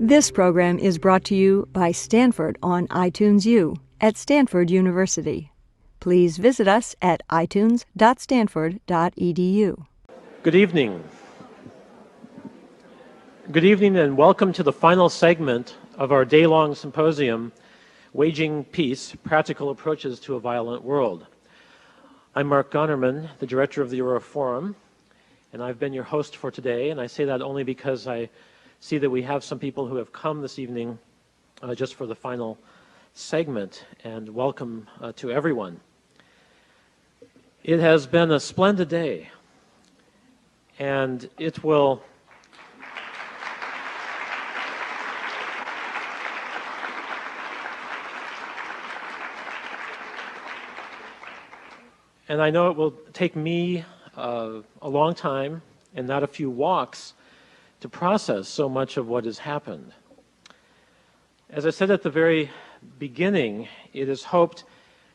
This program is brought to you by Stanford on iTunes U at Stanford University. Please visit us at itunes.stanford.edu. Good evening. Good evening and welcome to the final segment of our day-long symposium, Waging Peace, Practical Approaches to a Violent World. I'm Mark Gonnerman, the director of the Aurora Forum, and I've been your host for today, and I say that only because I see that we have some people who have come this evening just for the final segment, and welcome to everyone. It has been a splendid day, and it will and I know it will take me a long time and not a few walks to process so much of what has happened. As I said at the very beginning, it is hoped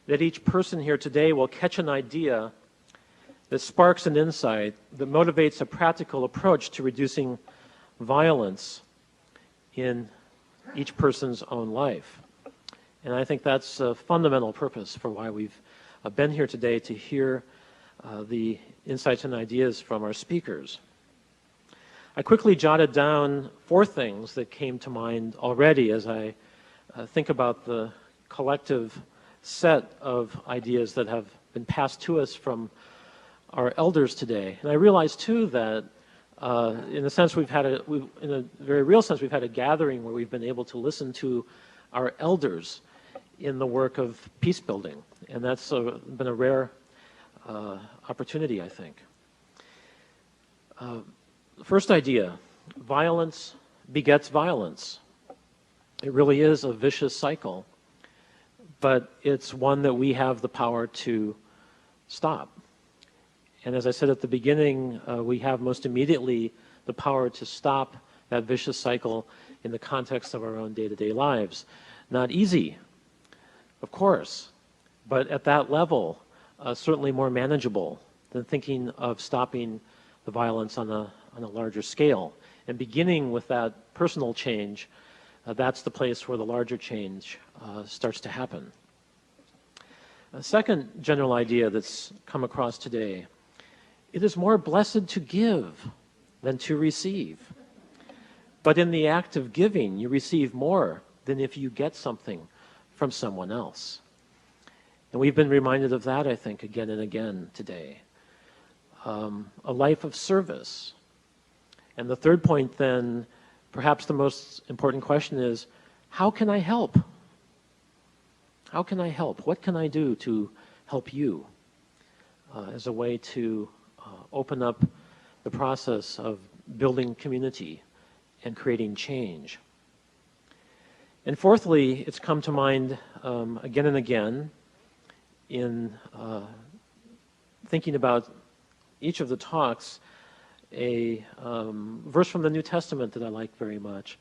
that each person here today will catch an idea that sparks an insight that motivates a practical approach to reducing violence in each person's own life. And I think that's a fundamental purpose for why we've been here today, to hear the insights and ideas from our speakers. I quickly jotted down 4 things that came to mind already as I think about the collective set of ideas that have been passed to us from our elders today. And I realized too that in a sense in a very real sense, we've had a gathering where we've been able to listen to our elders in the work of peace building. And that's been a rare opportunity, I think. First idea, violence begets violence. It really is a vicious cycle, but it's one that we have the power to stop. And as I said at the beginning, we have most immediately the power to stop that vicious cycle in the context of our own day-to-day lives. Not easy, of course, but at that level, certainly more manageable than thinking of stopping the violence on a larger scale. And beginning with that personal change, that's the place where the larger change starts to happen. A second general idea that's come across today: it is more blessed to give than to receive. But in the act of giving, you receive more than if you get something from someone else. And we've been reminded of that, I think, again and again today. A life of service. And the third point then, perhaps the most important question is, how can I help? How can I help? What can I do to help you as a way to open up the process of building community and creating change? And fourthly, it's come to mind again and again in thinking about each of the talks, a verse from the New Testament that I like very much,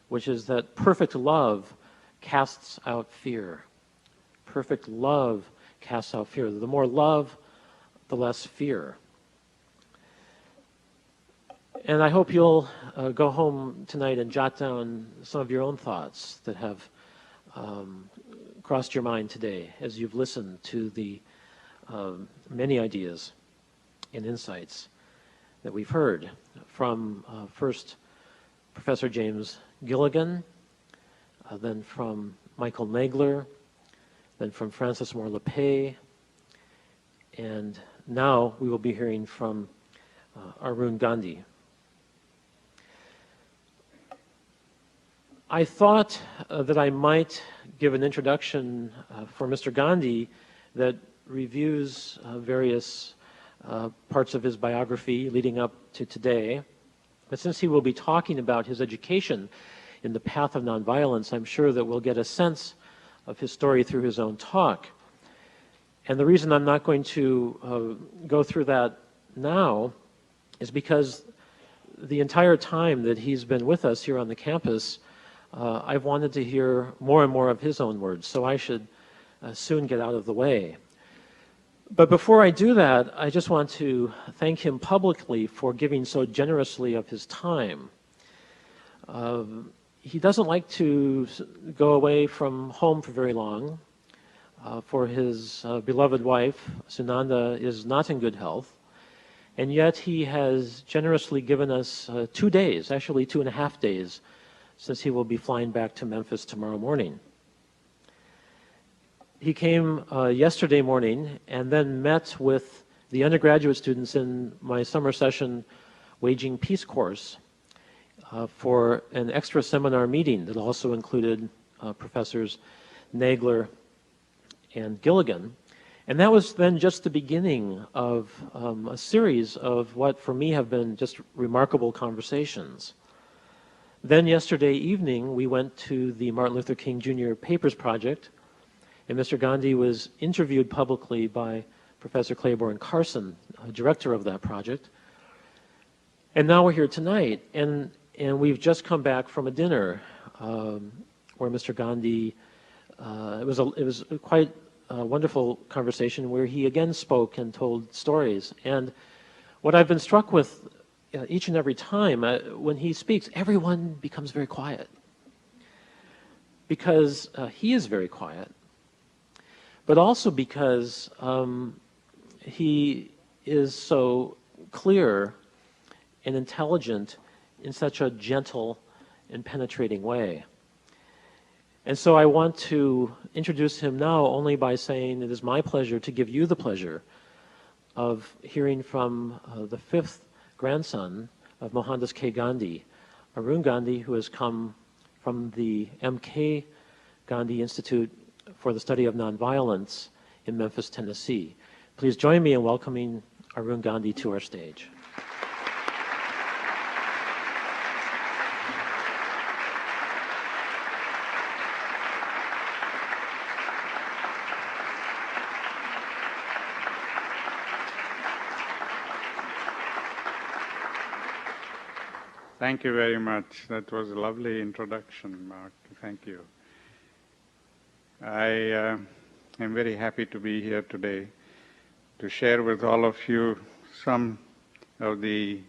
which is that perfect love casts out fear. Perfect love casts out fear. The more love, the less fear. And I hope you'll go home tonight and jot down some of your own thoughts that have crossed your mind today as you've listened to the many ideas and insights that we've heard from first Professor James Gilligan, then from Michael Nagler, then from Francis Moore Lepay, and now we will be hearing from Arun Gandh. I thought that I might give an introduction for Mr. Gandhi that reviews various parts of his biography leading up to today. But since he will be talking about his education in the path of nonviolence, I'm sure that we'll get a sense of his story through his own talk. And the reason I'm not going to go through that now is because the entire time that he's been with us here on the campus, I've wanted to hear more and more of his own words, so I should soon get out of the way. But before I do that, I just want to thank him publicly for giving so generously of his time. he doesn't like to go away from home for very long. For his beloved wife, Sunanda, is not in good health. And yet he has generously given us 2 days, actually 2.5 days, since he will be flying back to Memphis tomorrow morning. He came yesterday morning and then met with the undergraduate students in my summer session Waging Peace course for an extra seminar meeting that also included Professors Nagler and Gilligan. And that was then just the beginning of a series of what for me have been just remarkable conversations. Then yesterday evening, we went to the Martin Luther King Jr. Papers Project, and Mr. Gandhi was interviewed publicly by Professor Claiborne Carson, director of that project. And now we're here tonight, and we've just come back from a dinner where Mr. Gandhi, it was quite a wonderful conversation where he again spoke and told stories. And what I've been struck with each and every time, when he speaks, everyone becomes very quiet. Because he is very quiet, but also because he is so clear and intelligent in such a gentle and penetrating way. And so I want to introduce him now only by saying it is my pleasure to give you the pleasure of hearing from the fifth grandson of Mohandas K. Gandhi, Arun Gandhi, who has come from the M.K. Gandhi Institute for the Study of Nonviolence in Memphis, Tennessee. Please join me in welcoming Arun Gandhi to our stage. Thank you very much. That was a lovely introduction, Mark. Thank you. I am very happy to be here today to share with all of you some of the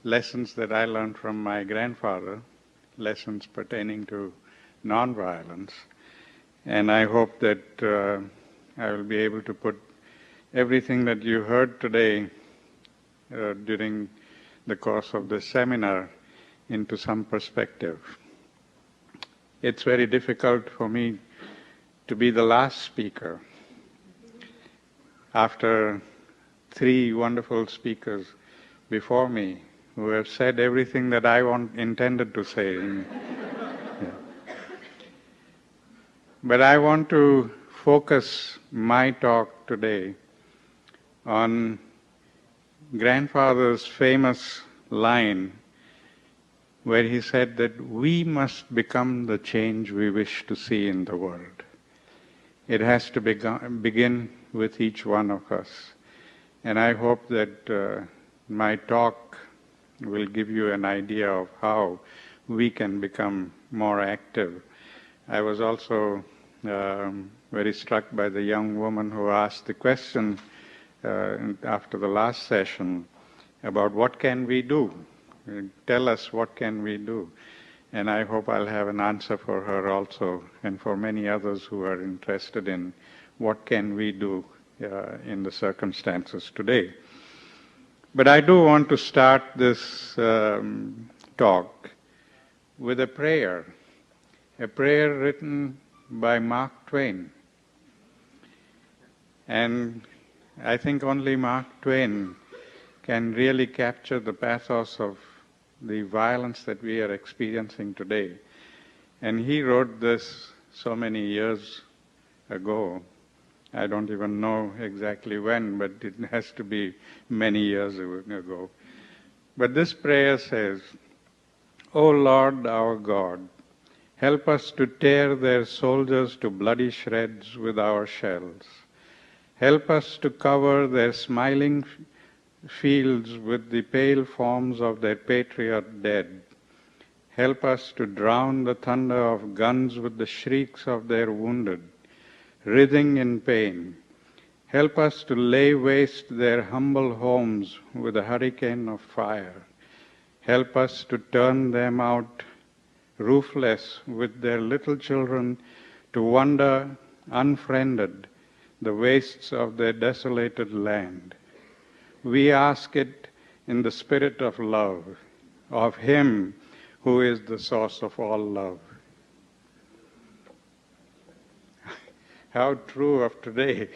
lessons that I learned from my grandfather, lessons pertaining to nonviolence. And I hope that I will be able to put everything that you heard today during the course of this seminar into some perspective. It's very difficult for me to be the last speaker after 3 wonderful speakers before me who have said everything that I intended to say. But I want to focus my talk today on grandfather's famous line where he said that we must become the change we wish to see in the world. It has to begin with each one of us. And I hope that my talk will give you an idea of how we can become more active. I was also very struck by the young woman who asked the question after the last session about what can we do? Tell us what can we do? And I hope I'll have an answer for her also, and for many others who are interested in what can we do in the circumstances today. But I do want to start this talk with a prayer written by Mark Twain. And I think only Mark Twain can really capture the pathos of the violence that we are experiencing today. And he wrote this so many years ago. I don't even know exactly when, but it has to be many years ago. But this prayer says, "O Lord our God, help us to tear their soldiers to bloody shreds with our shells. Help us to cover their smiling fields with the pale forms of their patriot dead. Help us to drown the thunder of guns with the shrieks of their wounded, writhing in pain. Help us to lay waste their humble homes with a hurricane of fire. Help us to turn them out roofless, with their little children to wander unfriended the wastes of their desolated land. We ask it in the spirit of love, of Him who is the source of all love. How true of today.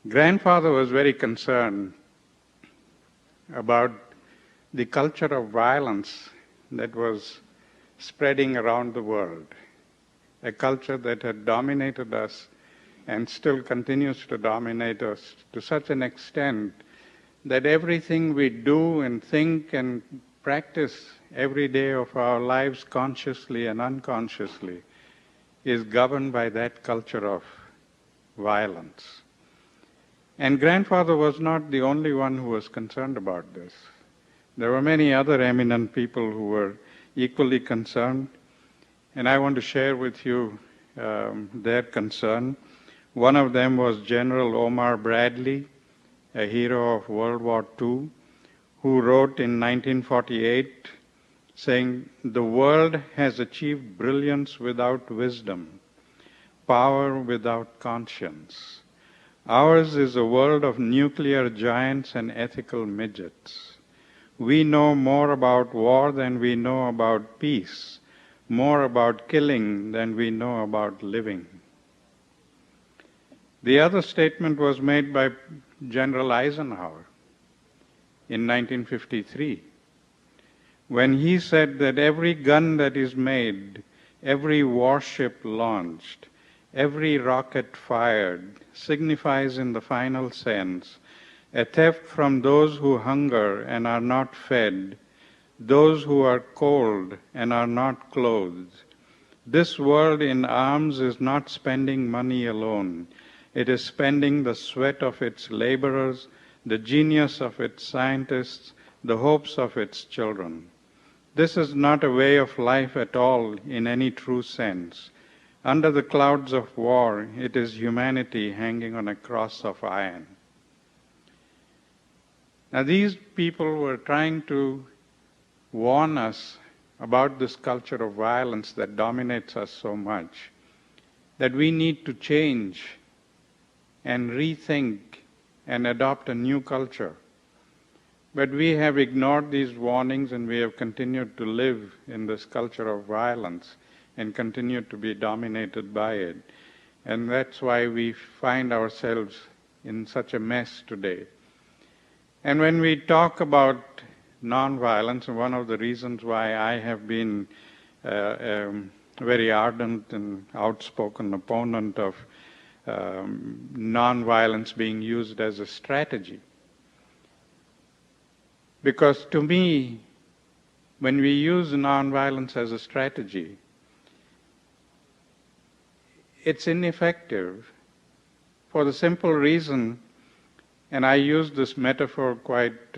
Grandfather was very concerned about the culture of violence that was spreading around the world, a culture that had dominated us and still continues to dominate us to such an extent that everything we do and think and practice every day of our lives, consciously and unconsciously, is governed by that culture of violence. And Grandfather was not the only one who was concerned about this. There were many other eminent people who were equally concerned, and I want to share with you their concern. One of them was General Omar Bradley, a hero of World War II, who wrote in 1948 saying, "The world has achieved brilliance without wisdom, power without conscience. Ours is a world of nuclear giants and ethical midgets. We know more about war than we know about peace, more about killing than we know about living." The other statement was made by General Eisenhower in 1953, when he said that every gun that is made, every warship launched, every rocket fired signifies in the final sense a theft from those who hunger and are not fed, those who are cold and are not clothed. This world in arms is not spending money alone. It is spending the sweat of its laborers, the genius of its scientists, the hopes of its children. This is not a way of life at all in any true sense. Under the clouds of war, it is humanity hanging on a cross of iron. Now, these people were trying to warn us about this culture of violence that dominates us so much, that we need to change and rethink and adopt a new culture. But we have ignored these warnings and we have continued to live in this culture of violence and continue to be dominated by it. And that's why we find ourselves in such a mess today. And when we talk about nonviolence, one of the reasons why I have been a very ardent and outspoken opponent of nonviolence being used as a strategy. Because to me, when we use nonviolence as a strategy, it's ineffective for the simple reason, and I use this metaphor quite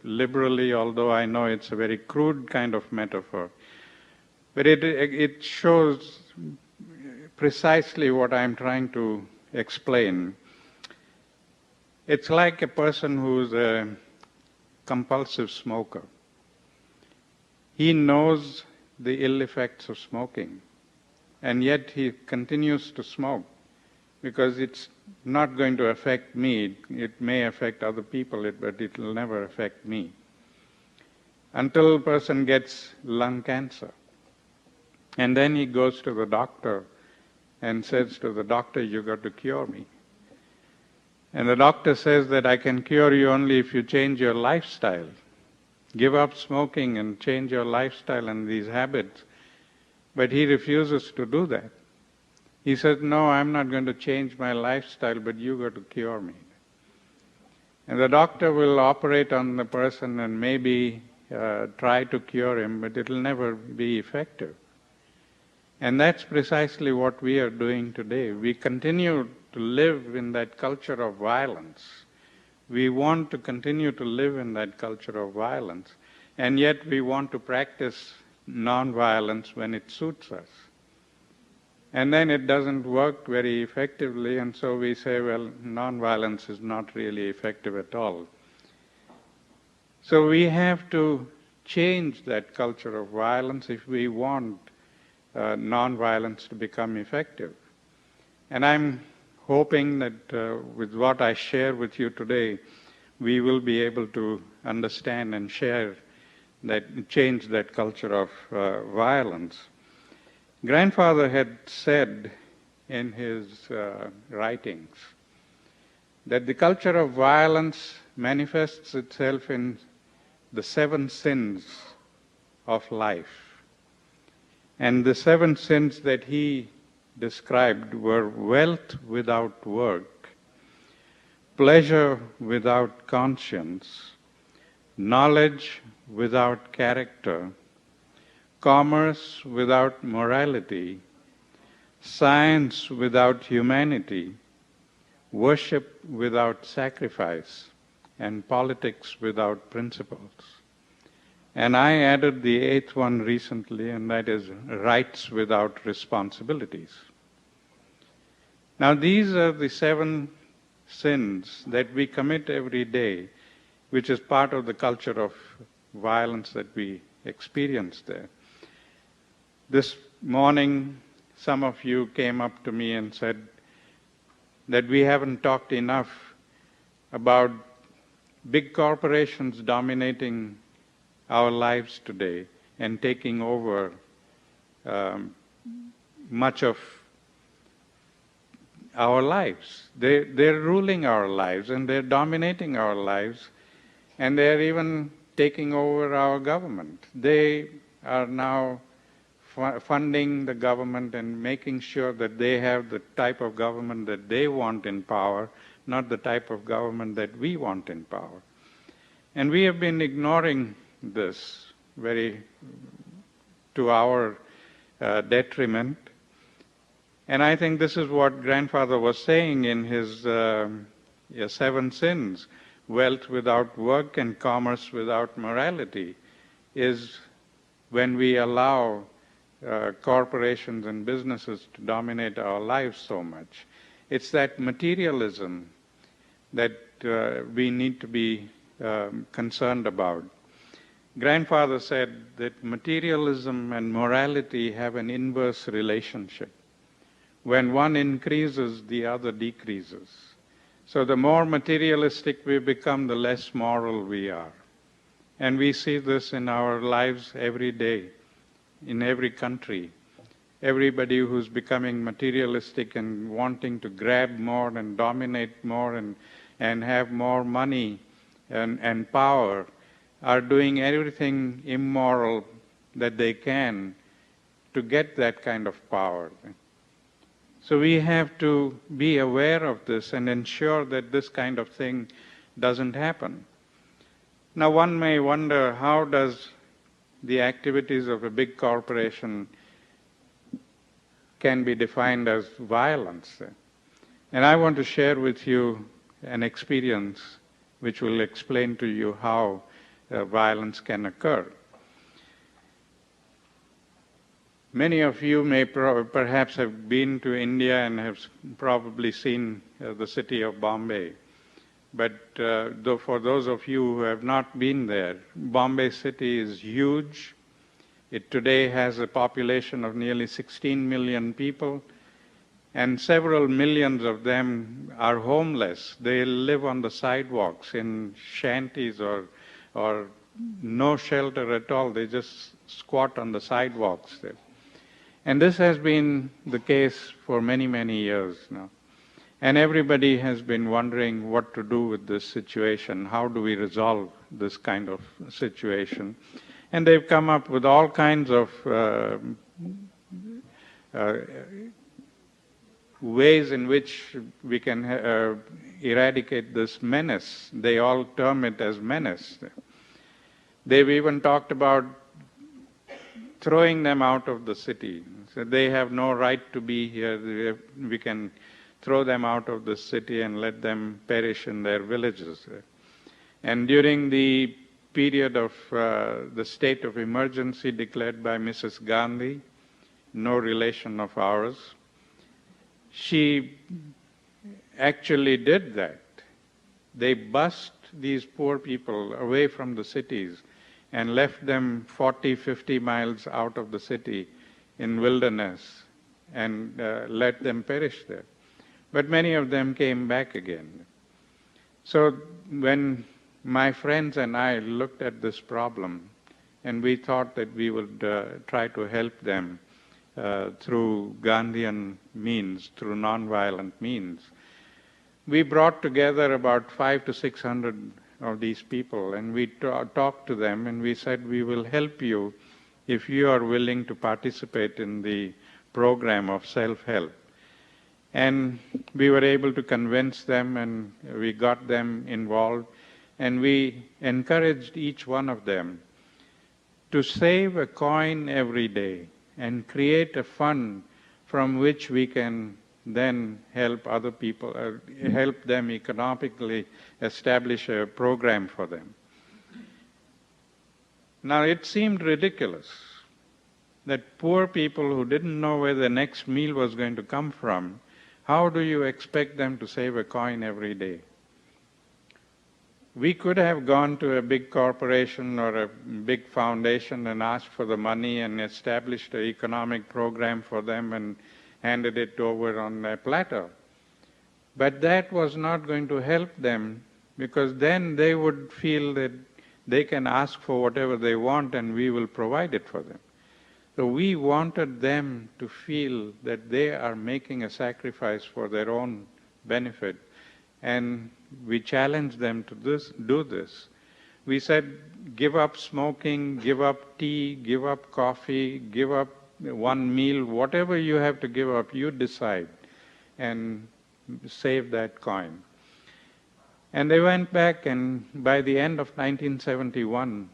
liberally, although I know it's a very crude kind of metaphor, but it shows precisely what I'm trying to explain. It's like a person who's a compulsive smoker. He knows the ill effects of smoking, and yet he continues to smoke because it's not going to affect me. It may affect other people, but it will never affect me. Until a person gets lung cancer. And then he goes to the doctor and says to the doctor, "You got to cure me." And the doctor says that I can cure you only if you change your lifestyle. Give up smoking and change your lifestyle and these habits. But he refuses to do that. He says, "No, I'm not going to change my lifestyle, but you got to cure me." And the doctor will operate on the person and maybe try to cure him, but it will never be effective. And that's precisely what we are doing today. We continue to live in that culture of violence. We want to continue to live in that culture of violence, and yet we want to practice nonviolence when it suits us. And then it doesn't work very effectively, and so we say, well, nonviolence is not really effective at all. So we have to change that culture of violence if we want nonviolence to become effective. And I'm hoping that with what I share with you today, we will be able to understand and share that, change that culture of violence. Grandfather had said in his writings that the culture of violence manifests itself in the 7 sins of life. And the 7 sins that he described were wealth without work, pleasure without conscience, knowledge without character, commerce without morality, science without humanity, worship without sacrifice, and politics without principles. And I added the 8th one recently, and that is rights without responsibilities. Now these are the 7 sins that we commit every day, which is part of the culture of violence that we experience there. This morning, some of you came up to me and said that we haven't talked enough about big corporations dominating our lives today and taking over much of our lives. They're ruling our lives and they're dominating our lives, and they're even taking over our government. They are now funding the government and making sure that they have the type of government that they want in power, not the type of government that we want in power. And we have been ignoring this to our detriment. And I think this is what Grandfather was saying in his 7 sins. Wealth without work and commerce without morality is when we allow corporations and businesses to dominate our lives so much. It's that materialism that we need to be concerned about. Grandfather said that materialism and morality have an inverse relationship. When one increases, the other decreases. So the more materialistic we become, the less moral we are. And we see this in our lives every day, in every country. Everybody who's becoming materialistic and wanting to grab more and dominate more and have more money and power are doing everything immoral that they can to get that kind of power. So we have to be aware of this and ensure that this kind of thing doesn't happen. Now one may wonder, how does the activities of a big corporation can be defined as violence? And I want to share with you an experience which will explain to you how violence can occur. Many of you may perhaps have been to India and have probably seen the city of Bombay. But for those of you who have not been there, Bombay city is huge. It today has a population of nearly 16 million people, and several millions of them are homeless. They live on the sidewalks in shanties or no shelter at all. They just squat on the sidewalks there. And this has been the case for many, many years now. And everybody has been wondering what to do with this situation. How do we resolve this kind of situation? And they've come up with all kinds of ways in which we can eradicate this menace. They all term it as menace. They've even talked about throwing them out of the city. So they have no right to be here. We can throw them out of the city and let them perish in their villages. And during the period of the state of emergency declared by Mrs. Gandhi, no relation of ours, she actually did that. They bussed these poor people away from the cities and left them 40, 50 miles out of the city in wilderness and let them perish there. But many of them came back again. So when my friends and I looked at this problem, and we thought that we would try to help them through Gandhian means, through nonviolent means, we brought together about 500 to 600 of these people, and we talked to them, and we said, we will help you if you are willing to participate in the program of self-help. And we were able to convince them, and we got them involved, and we encouraged each one of them to save a coin every day and create a fund from which we can then help other people, help them economically establish a program for them. Now, it seemed ridiculous that poor people who didn't know where the next meal was going to come from, how do you expect them to save a coin every day? We could have gone to a big corporation or a big foundation and asked for the money and established an economic program for them and handed it over on a platter. But that was not going to help them, because then they would feel that they can ask for whatever they want and we will provide it for them. So we wanted them to feel that they are making a sacrifice for their own benefit, and we challenged them to do this. We said, give up smoking, give up tea, give up coffee, give up one meal, whatever you have to give up, you decide, and save that coin. And they went back, and by the end of 1971,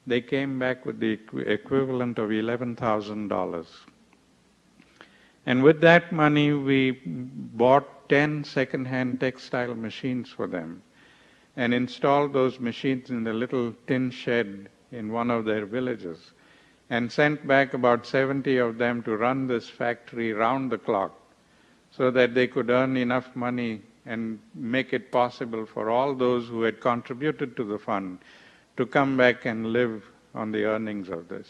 they came back with the equivalent of $11,000. And with that money, we bought 10 second-hand textile machines for them and installed those machines in a little tin shed in one of their villages, and sent back about 70 of them to run this factory round the clock so that they could earn enough money and make it possible for all those who had contributed to the fund to come back and live on the earnings of this.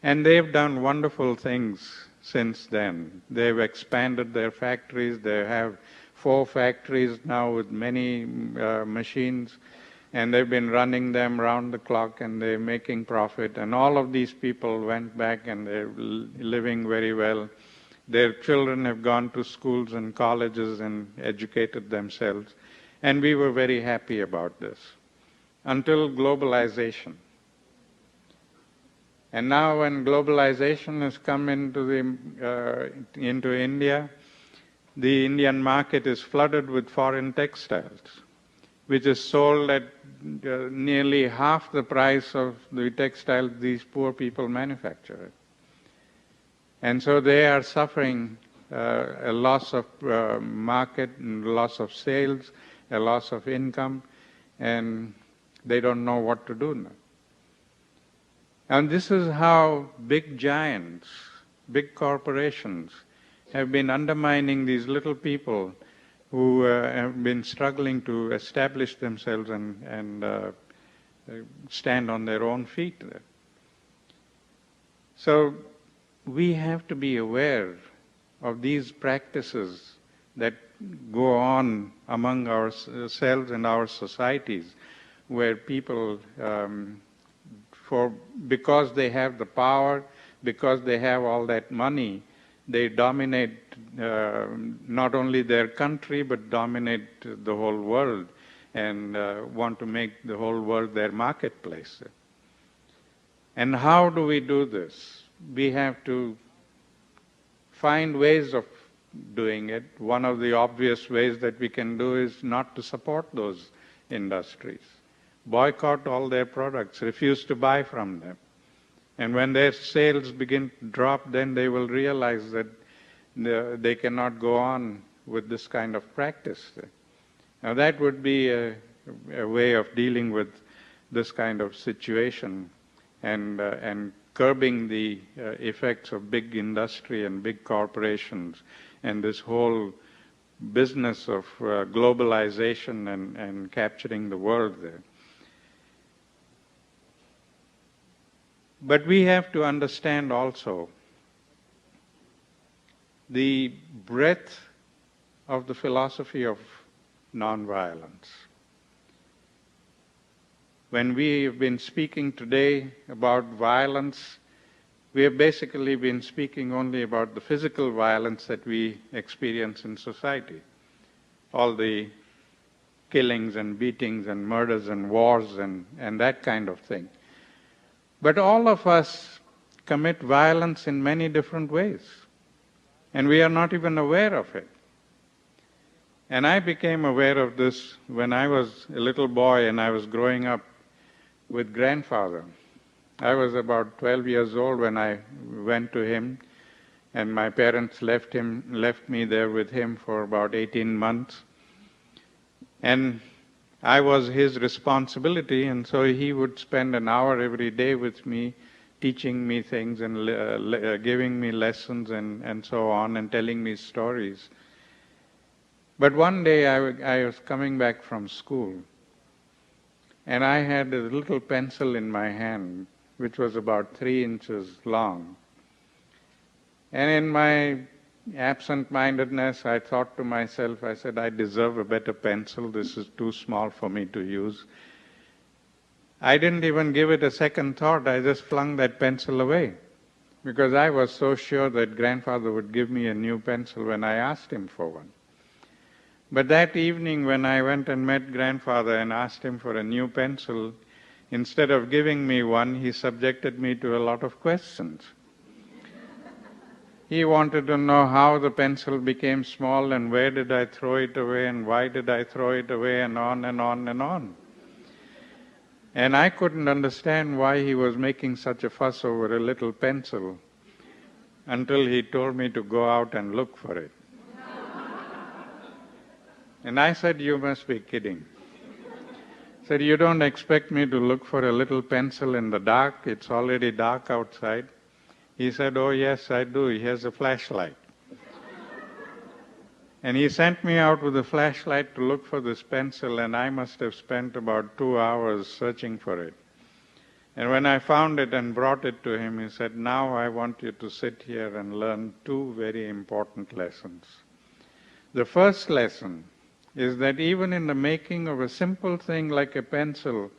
And they've done wonderful things since then. They've expanded their factories. They have 4 factories now with many machines, and they've been running them round the clock, and they're making profit. And all of these people went back, and they're living very well. Their children have gone to schools and colleges and educated themselves. And we were very happy about this, until globalization. And now when globalization has come into India, the Indian market is flooded with foreign textiles, which is sold at nearly half the price of the textiles these poor people manufacture. And so they are suffering a loss of market, and loss of sales, a loss of income, and they don't know what to do now. And this is how big giants, big corporations have been undermining these little people who have been struggling to establish themselves and stand on their own feet. So we have to be aware of these practices that go on among ourselves and our societies, where people, because they have the power, because they have all that money, they dominate not only their country, but dominate the whole world, and want to make the whole world their marketplace. And how do we do this? We have to find ways of doing it. One of the obvious ways that we can do is not to support those industries. Boycott all their products, refuse to buy from them. And when their sales begin to drop, then they will realize that they cannot go on with this kind of practice. Now that would be a way of dealing with this kind of situation and curbing the effects of big industry and big corporations and this whole business of globalization and capturing the world there. But we have to understand also the breadth of the philosophy of nonviolence. When we have been speaking today about violence, we have basically been speaking only about the physical violence that we experience in society. All the killings and beatings and murders and wars and that kind of thing. But all of us commit violence in many different ways, and we are not even aware of it. And I became aware of this when I was a little boy and I was growing up with grandfather. I was about 12 years old when I went to him, and my parents left me there with him for about 18 months. And I was his responsibility, and so he would spend an hour every day with me, teaching me things and giving me lessons and so on, and telling me stories. But one day I was coming back from school, and I had a little pencil in my hand, which was about 3 inches long. And in my absent-mindedness, I thought to myself, I said, I deserve a better pencil. This is too small for me to use. I didn't even give it a second thought. I just flung that pencil away because I was so sure that grandfather would give me a new pencil when I asked him for one. But that evening when I went and met grandfather and asked him for a new pencil, instead of giving me one, he subjected me to a lot of questions. He wanted to know how the pencil became small and where did I throw it away and why did I throw it away and on and on and on. And I couldn't understand why he was making such a fuss over a little pencil until he told me to go out and look for it. And I said, you must be kidding. He said, you don't expect me to look for a little pencil in the dark? It's already dark outside. He said, oh yes, I do. Here's a flashlight. And he sent me out with a flashlight to look for this pencil, and I must have spent about 2 hours searching for it. And when I found it and brought it to him, he said, now I want you to sit here and learn 2 very important lessons. The first lesson is that even in the making of a simple thing like a pencil,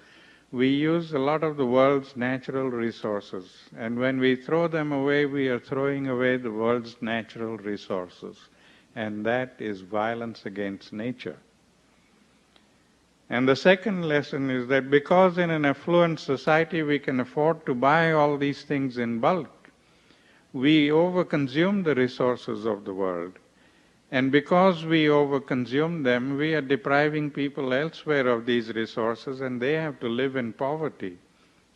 we use a lot of the world's natural resources. And when we throw them away, we are throwing away the world's natural resources. And that is violence against nature. And the second lesson is that because in an affluent society we can afford to buy all these things in bulk, we overconsume the resources of the world. And because we overconsume them, we are depriving people elsewhere of these resources, and they have to live in poverty.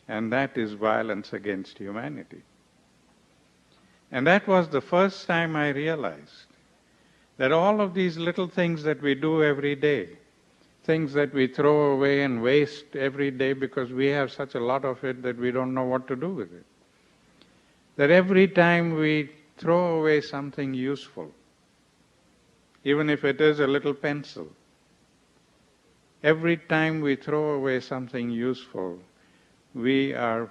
And that is violence against humanity. And that was the first time I realized that all of these little things that we do every day, things that we throw away and waste every day because we have such a lot of it that we don't know what to do with it, that every time we throw away something useful, even if it is a little pencil, every time we throw away something useful, we are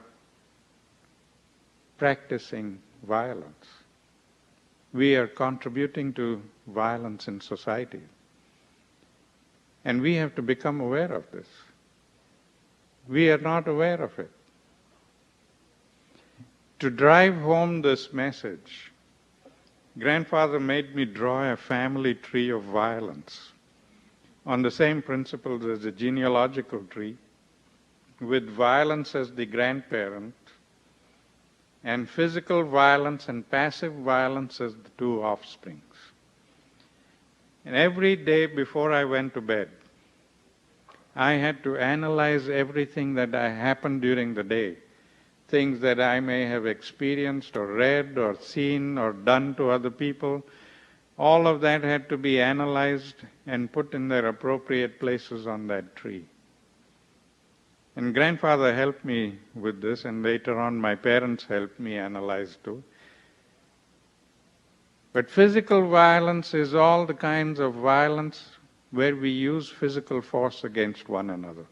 practicing violence. We are contributing to violence in society. And we have to become aware of this. We are not aware of it. To drive home this message, grandfather made me draw a family tree of violence on the same principles as a genealogical tree, with violence as the grandparent, and physical violence and passive violence as the 2 offsprings. And every day before I went to bed, I had to analyze everything that happened during the day, things that I may have experienced or read or seen or done to other people. All of that had to be analyzed and put in their appropriate places on that tree. And grandfather helped me with this, and later on my parents helped me analyze too. But physical violence is all the kinds of violence where we use physical force against one another.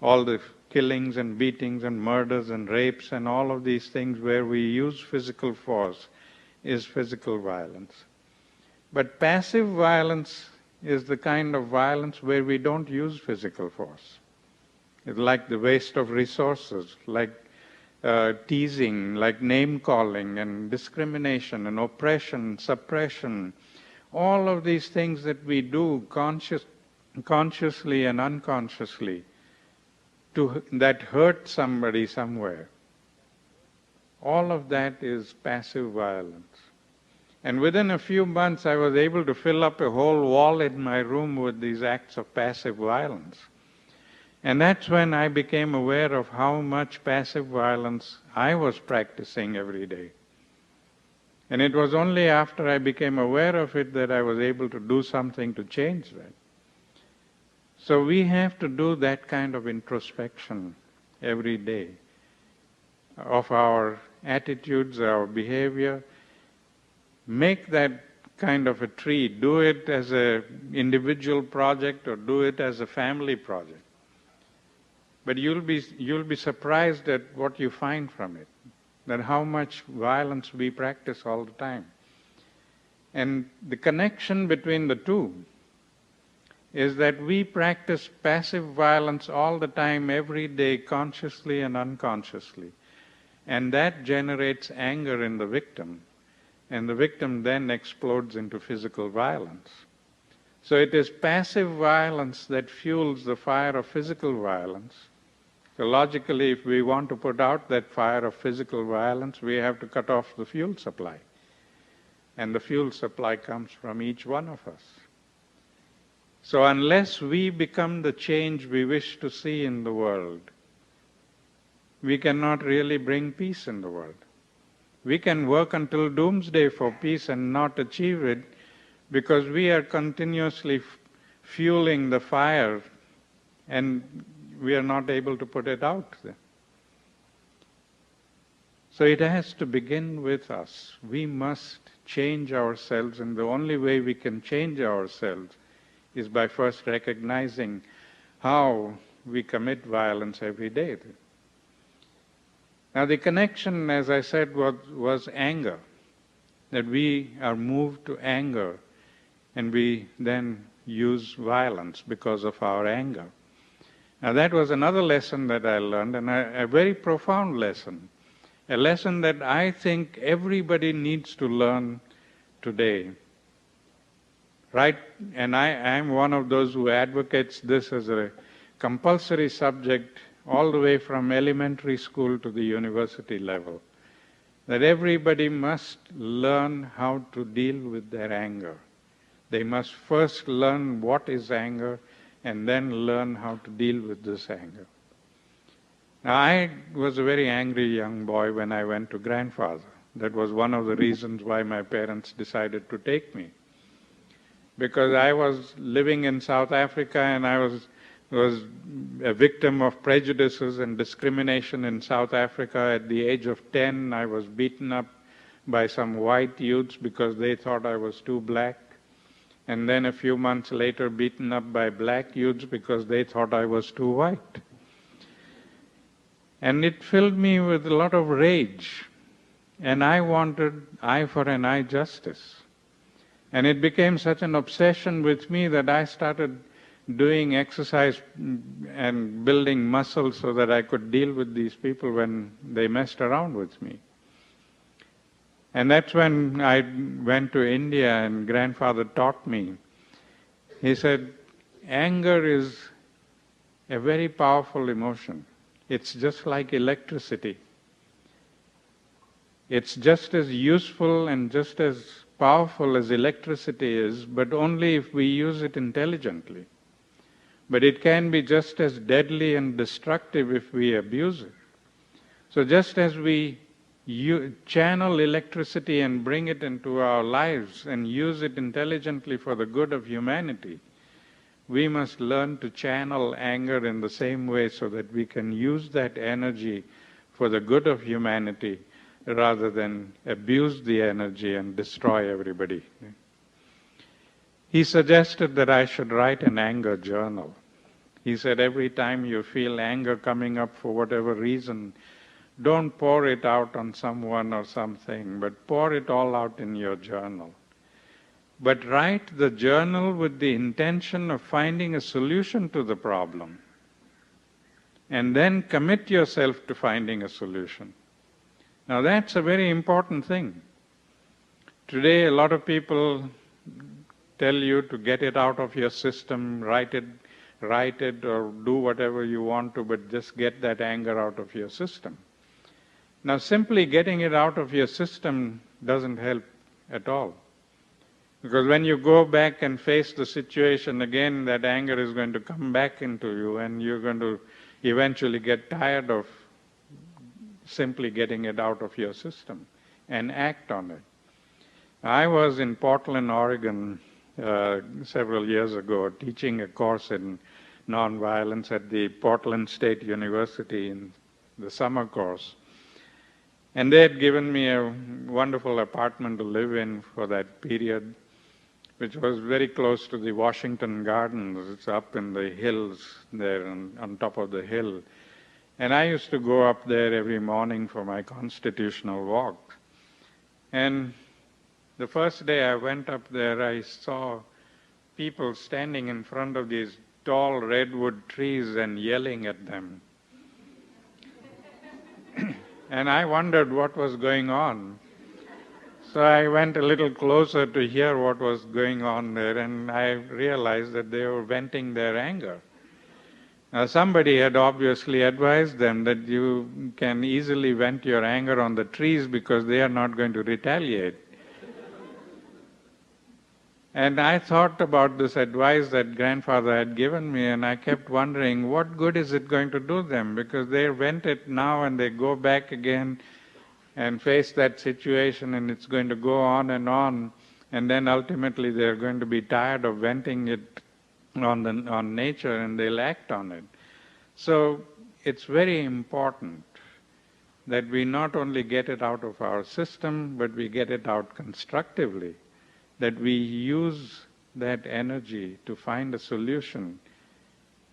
All the killings and beatings and murders and rapes and all of these things where we use physical force is physical violence. But passive violence is the kind of violence where we don't use physical force. It's like the waste of resources, like teasing, like name-calling and discrimination and oppression, suppression, all of these things that we do consciously and unconsciously that hurt somebody somewhere. All of that is passive violence. And within a few months, I was able to fill up a whole wall in my room with these acts of passive violence. And that's when I became aware of how much passive violence I was practicing every day. And it was only after I became aware of it that I was able to do something to change that. So we have to do that kind of introspection every day of our attitudes, our behavior. Make that kind of a tree. Do it as an individual project or do it as a family project. But you'll be surprised at what you find from it, that how much violence we practice all the time. And the connection between the two is that we practice passive violence all the time, every day, consciously and unconsciously. And that generates anger in the victim. And the victim then explodes into physical violence. So it is passive violence that fuels the fire of physical violence. So logically, if we want to put out that fire of physical violence, we have to cut off the fuel supply. And the fuel supply comes from each one of us. So unless we become the change we wish to see in the world, we cannot really bring peace in the world. We can work until doomsday for peace and not achieve it because we are continuously fueling the fire and we are not able to put it out. So it has to begin with us. We must change ourselves, and the only way we can change ourselves is by first recognizing how we commit violence every day. Now the connection, as I said, was anger, that we are moved to anger and we then use violence because of our anger. Now that was another lesson that I learned, and a very profound lesson, a lesson that I think everybody needs to learn today. Right? And I'm one of those who advocates this as a compulsory subject all the way from elementary school to the university level. That everybody must learn how to deal with their anger. They must first learn what is anger and then learn how to deal with this anger. Now, I was a very angry young boy when I went to grandfather. That was one of the reasons why my parents decided to take me. Because I was living in South Africa and I was a victim of prejudices and discrimination in South Africa. At the age of 10, I was beaten up by some white youths because they thought I was too black. And then a few months later, beaten up by black youths because they thought I was too white. And it filled me with a lot of rage. And I wanted eye for an eye justice. And it became such an obsession with me that I started doing exercise and building muscle so that I could deal with these people when they messed around with me. And that's when I went to India and grandfather taught me. He said, anger is a very powerful emotion. It's just like electricity. It's just as useful and just as powerful as electricity is, but only if we use it intelligently. But it can be just as deadly and destructive if we abuse it. So just as we channel electricity and bring it into our lives and use it intelligently for the good of humanity, we must learn to channel anger in the same way so that we can use that energy for the good of humanity rather than abuse the energy and destroy everybody. He suggested that I should write an anger journal. He said every time you feel anger coming up for whatever reason, don't pour it out on someone or something, but pour it all out in your journal. But write the journal with the intention of finding a solution to the problem. And then commit yourself to finding a solution. Now that's a very important thing. Today a lot of people tell you to get it out of your system, write it or do whatever you want to, but just get that anger out of your system. Now simply getting it out of your system doesn't help at all. Because when you go back and face the situation again, that anger is going to come back into you and you're going to eventually get tired of simply getting it out of your system and act on it. I was in Portland, Oregon several years ago teaching a course in nonviolence at the Portland State University in the summer course. And they had given me a wonderful apartment to live in for that period, which was very close to the Washington Gardens. It's up in the hills there on top of the hill. And I used to go up there every morning for my constitutional walk. And the first day I went up there, I saw people standing in front of these tall redwood trees and yelling at them. And I wondered what was going on. So I went a little closer to hear what was going on there, and I realized that they were venting their anger. Now somebody had obviously advised them that you can easily vent your anger on the trees because they are not going to retaliate. And I thought about this advice that grandfather had given me, and I kept wondering, what good is it going to do them? Because they vent it now and they go back again and face that situation, and it's going to go on, and then ultimately they're going to be tired of venting it on nature, and they'll act on it. So it's very important that we not only get it out of our system, but we get it out constructively, that we use that energy to find a solution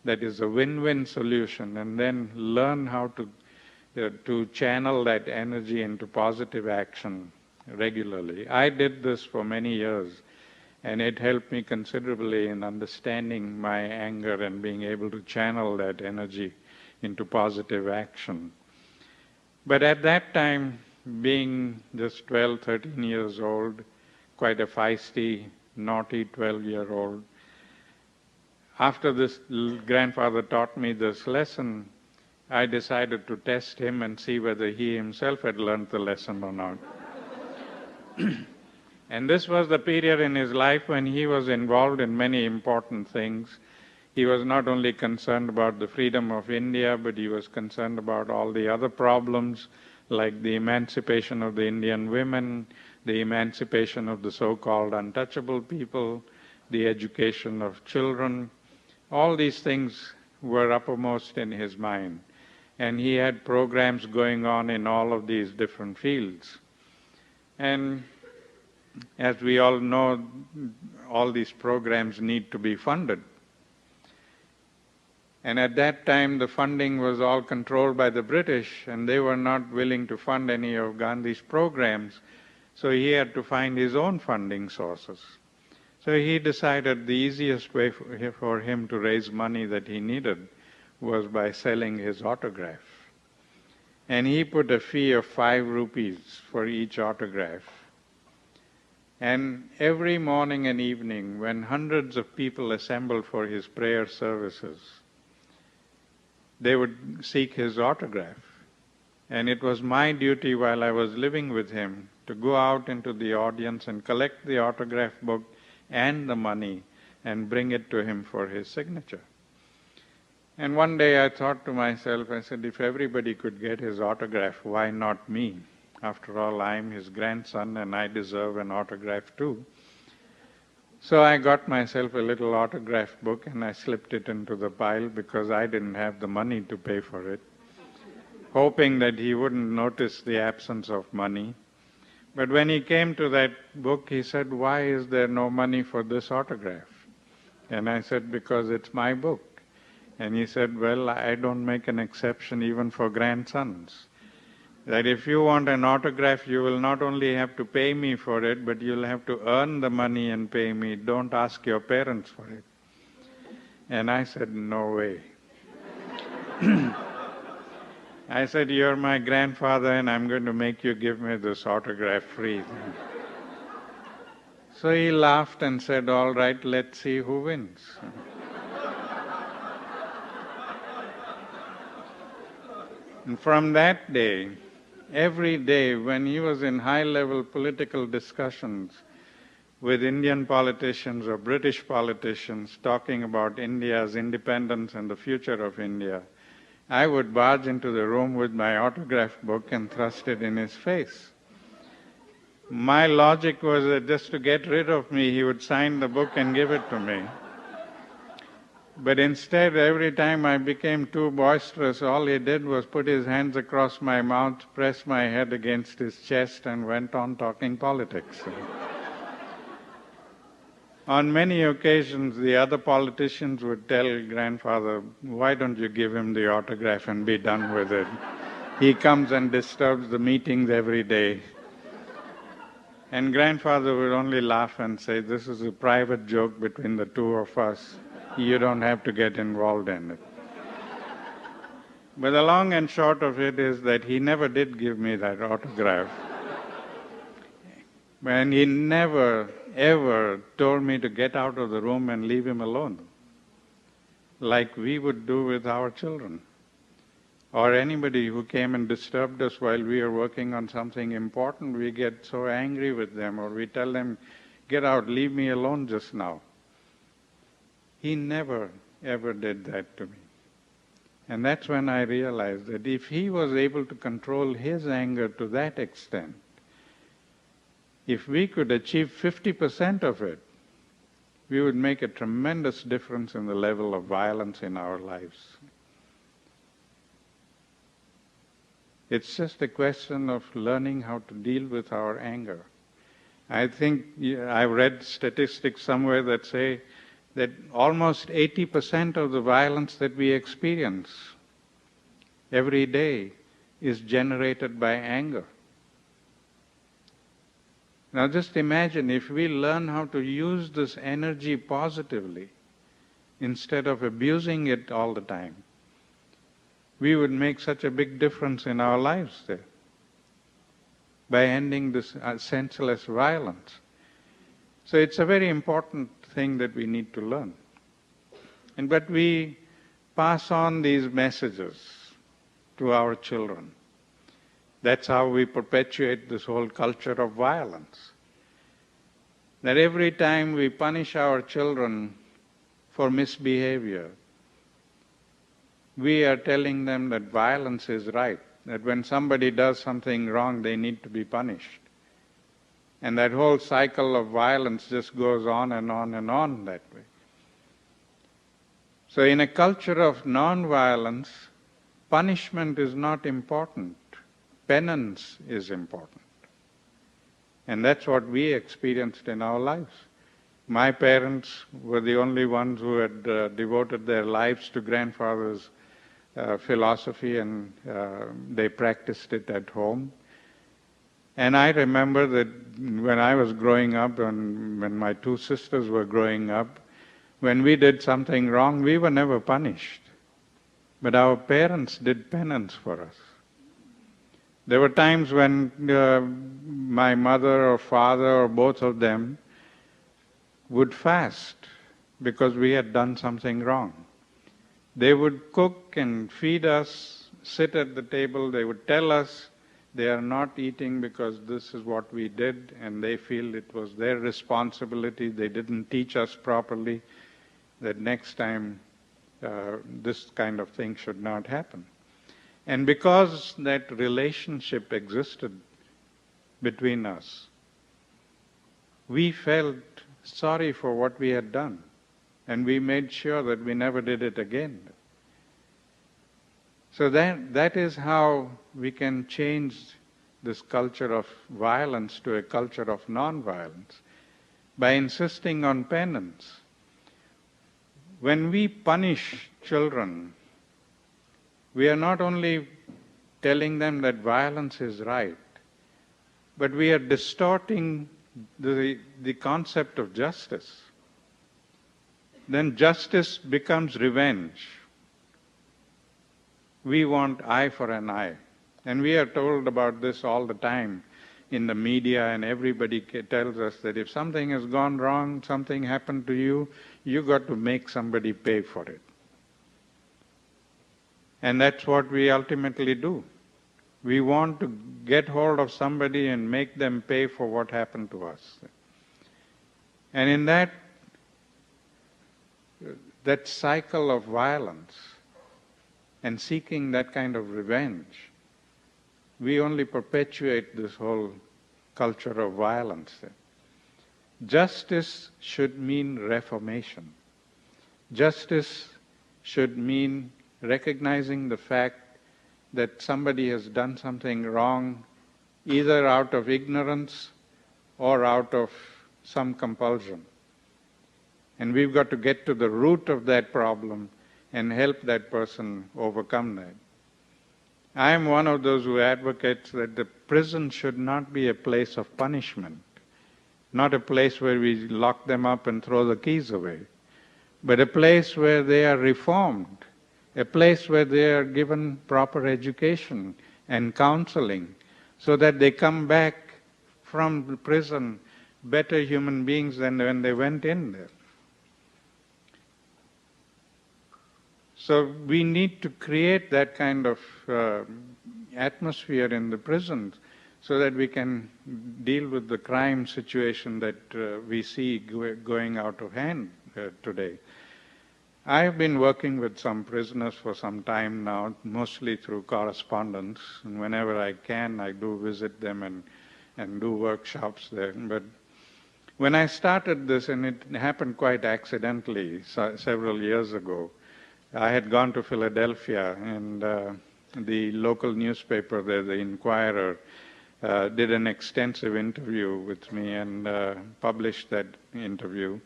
that is a win-win solution, and then learn how to channel that energy into positive action regularly. I did this for many years, and it helped me considerably in understanding my anger and being able to channel that energy into positive action. But at that time, being just 12, 13 years old, quite a feisty, naughty 12-year-old, after this grandfather taught me this lesson, I decided to test him and see whether he himself had learned the lesson or not. And this was the period in his life when he was involved in many important things. He was not only concerned about the freedom of India, but he was concerned about all the other problems, like the emancipation of the Indian women, the emancipation of the so-called untouchable people, the education of children. All these things were uppermost in his mind. And he had programs going on in all of these different fields. And as we all know, all these programs need to be funded. And at that time, the funding was all controlled by the British, and they were not willing to fund any of Gandhi's programs. So he had to find his own funding sources. So he decided the easiest way for him to raise money that he needed was by selling his autograph. And he put a fee of 5 rupees for each autograph. And every morning and evening, when hundreds of people assembled for his prayer services, they would seek his autograph. And it was my duty while I was living with him to go out into the audience and collect the autograph book and the money and bring it to him for his signature. And one day I thought to myself, I said, if everybody could get his autograph, why not me? After all, I'm his grandson and I deserve an autograph too. So I got myself a little autograph book and I slipped it into the pile because I didn't have the money to pay for it. hoping that he wouldn't notice the absence of money. But when he came to that book, he said, "Why is there no money for this autograph?" And I said, "Because it's my book." And he said, "Well, I don't make an exception even for grandsons. That if you want an autograph, you will not only have to pay me for it, but you'll have to earn the money and pay me. Don't ask your parents for it." And I said, "No way." I said, "You're my grandfather and I'm going to make you give me this autograph free." So he laughed and said, "All right, let's see who wins." And from that day, every day when he was in high-level political discussions with Indian politicians or British politicians talking about India's independence and the future of India, I would barge into the room with my autograph book and thrust it in his face. My logic was that just to get rid of me, he would sign the book and give it to me. But instead, every time I became too boisterous, all he did was put his hands across my mouth, press my head against his chest, and went on talking politics. On many occasions, the other politicians would tell grandfather, "Why don't you give him the autograph and be done with it? He comes and disturbs the meetings every day." And grandfather would only laugh and say, "This is a private joke between the two of us. You don't have to get involved in it." But the long and short of it is that he never did give me that autograph. And he never, ever told me to get out of the room and leave him alone, like we would do with our children, or anybody who came and disturbed us while we are working on something important. We get so angry with them, or we tell them, "Get out, leave me alone just now." He never, ever did that to me. And that's when I realized that if he was able to control his anger to that extent, if we could achieve 50% of it, we would make a tremendous difference in the level of violence in our lives. It's just a question of learning how to deal with our anger. I think I've read statistics somewhere that say that almost 80% of the violence that we experience every day is generated by anger. Now just imagine if we learn how to use this energy positively instead of abusing it all the time, we would make such a big difference in our lives there by ending this senseless violence. So it's a very important thing that we need to learn. But we pass on these messages to our children. That's how we perpetuate this whole culture of violence. That every time we punish our children for misbehavior, we are telling them that violence is right, that when somebody does something wrong, they need to be punished. And that whole cycle of violence just goes on and on and on that way. So in a culture of non-violence, punishment is not important. Penance is important. And that's what we experienced in our lives. My parents were the only ones who had devoted their lives to grandfather's philosophy, and they practiced it at home. And I remember that when I was growing up and when my two sisters were growing up, when we did something wrong, we were never punished. But our parents did penance for us. There were times when my mother or father or both of them would fast because we had done something wrong. They would cook and feed us, sit at the table, they would tell us they are not eating because this is what we did, and they feel it was their responsibility. They didn't teach us properly, that next time this kind of thing should not happen. And because that relationship existed between us, we felt sorry for what we had done, and we made sure that we never did it again. So that is how we can change this culture of violence to a culture of non-violence, by insisting on penance. When we punish children, we are not only telling them that violence is right, but we are distorting the concept of justice. Then justice becomes revenge. We want eye for an eye. And we are told about this all the time in the media, and everybody tells us that if something has gone wrong, something happened to you, you got to make somebody pay for it. And that's what we ultimately do. We want to get hold of somebody and make them pay for what happened to us. And in that cycle of violence and seeking that kind of revenge, we only perpetuate this whole culture of violence. Justice should mean reformation. Justice should mean recognizing the fact that somebody has done something wrong, either out of ignorance or out of some compulsion. And we've got to get to the root of that problem and help that person overcome that. I am one of those who advocates that the prison should not be a place of punishment, not a place where we lock them up and throw the keys away, but a place where they are reformed, a place where they are given proper education and counseling, so that they come back from the prison better human beings than when they went in there. So we need to create that kind of atmosphere in the prisons so that we can deal with the crime situation that we see going out of hand today. I have been working with some prisoners for some time now, mostly through correspondence. And whenever I can, I do visit them and do workshops there. But when I started this, and it happened quite accidentally several years ago, I had gone to Philadelphia, and the local newspaper there, the Inquirer, did an extensive interview with me and published that interview.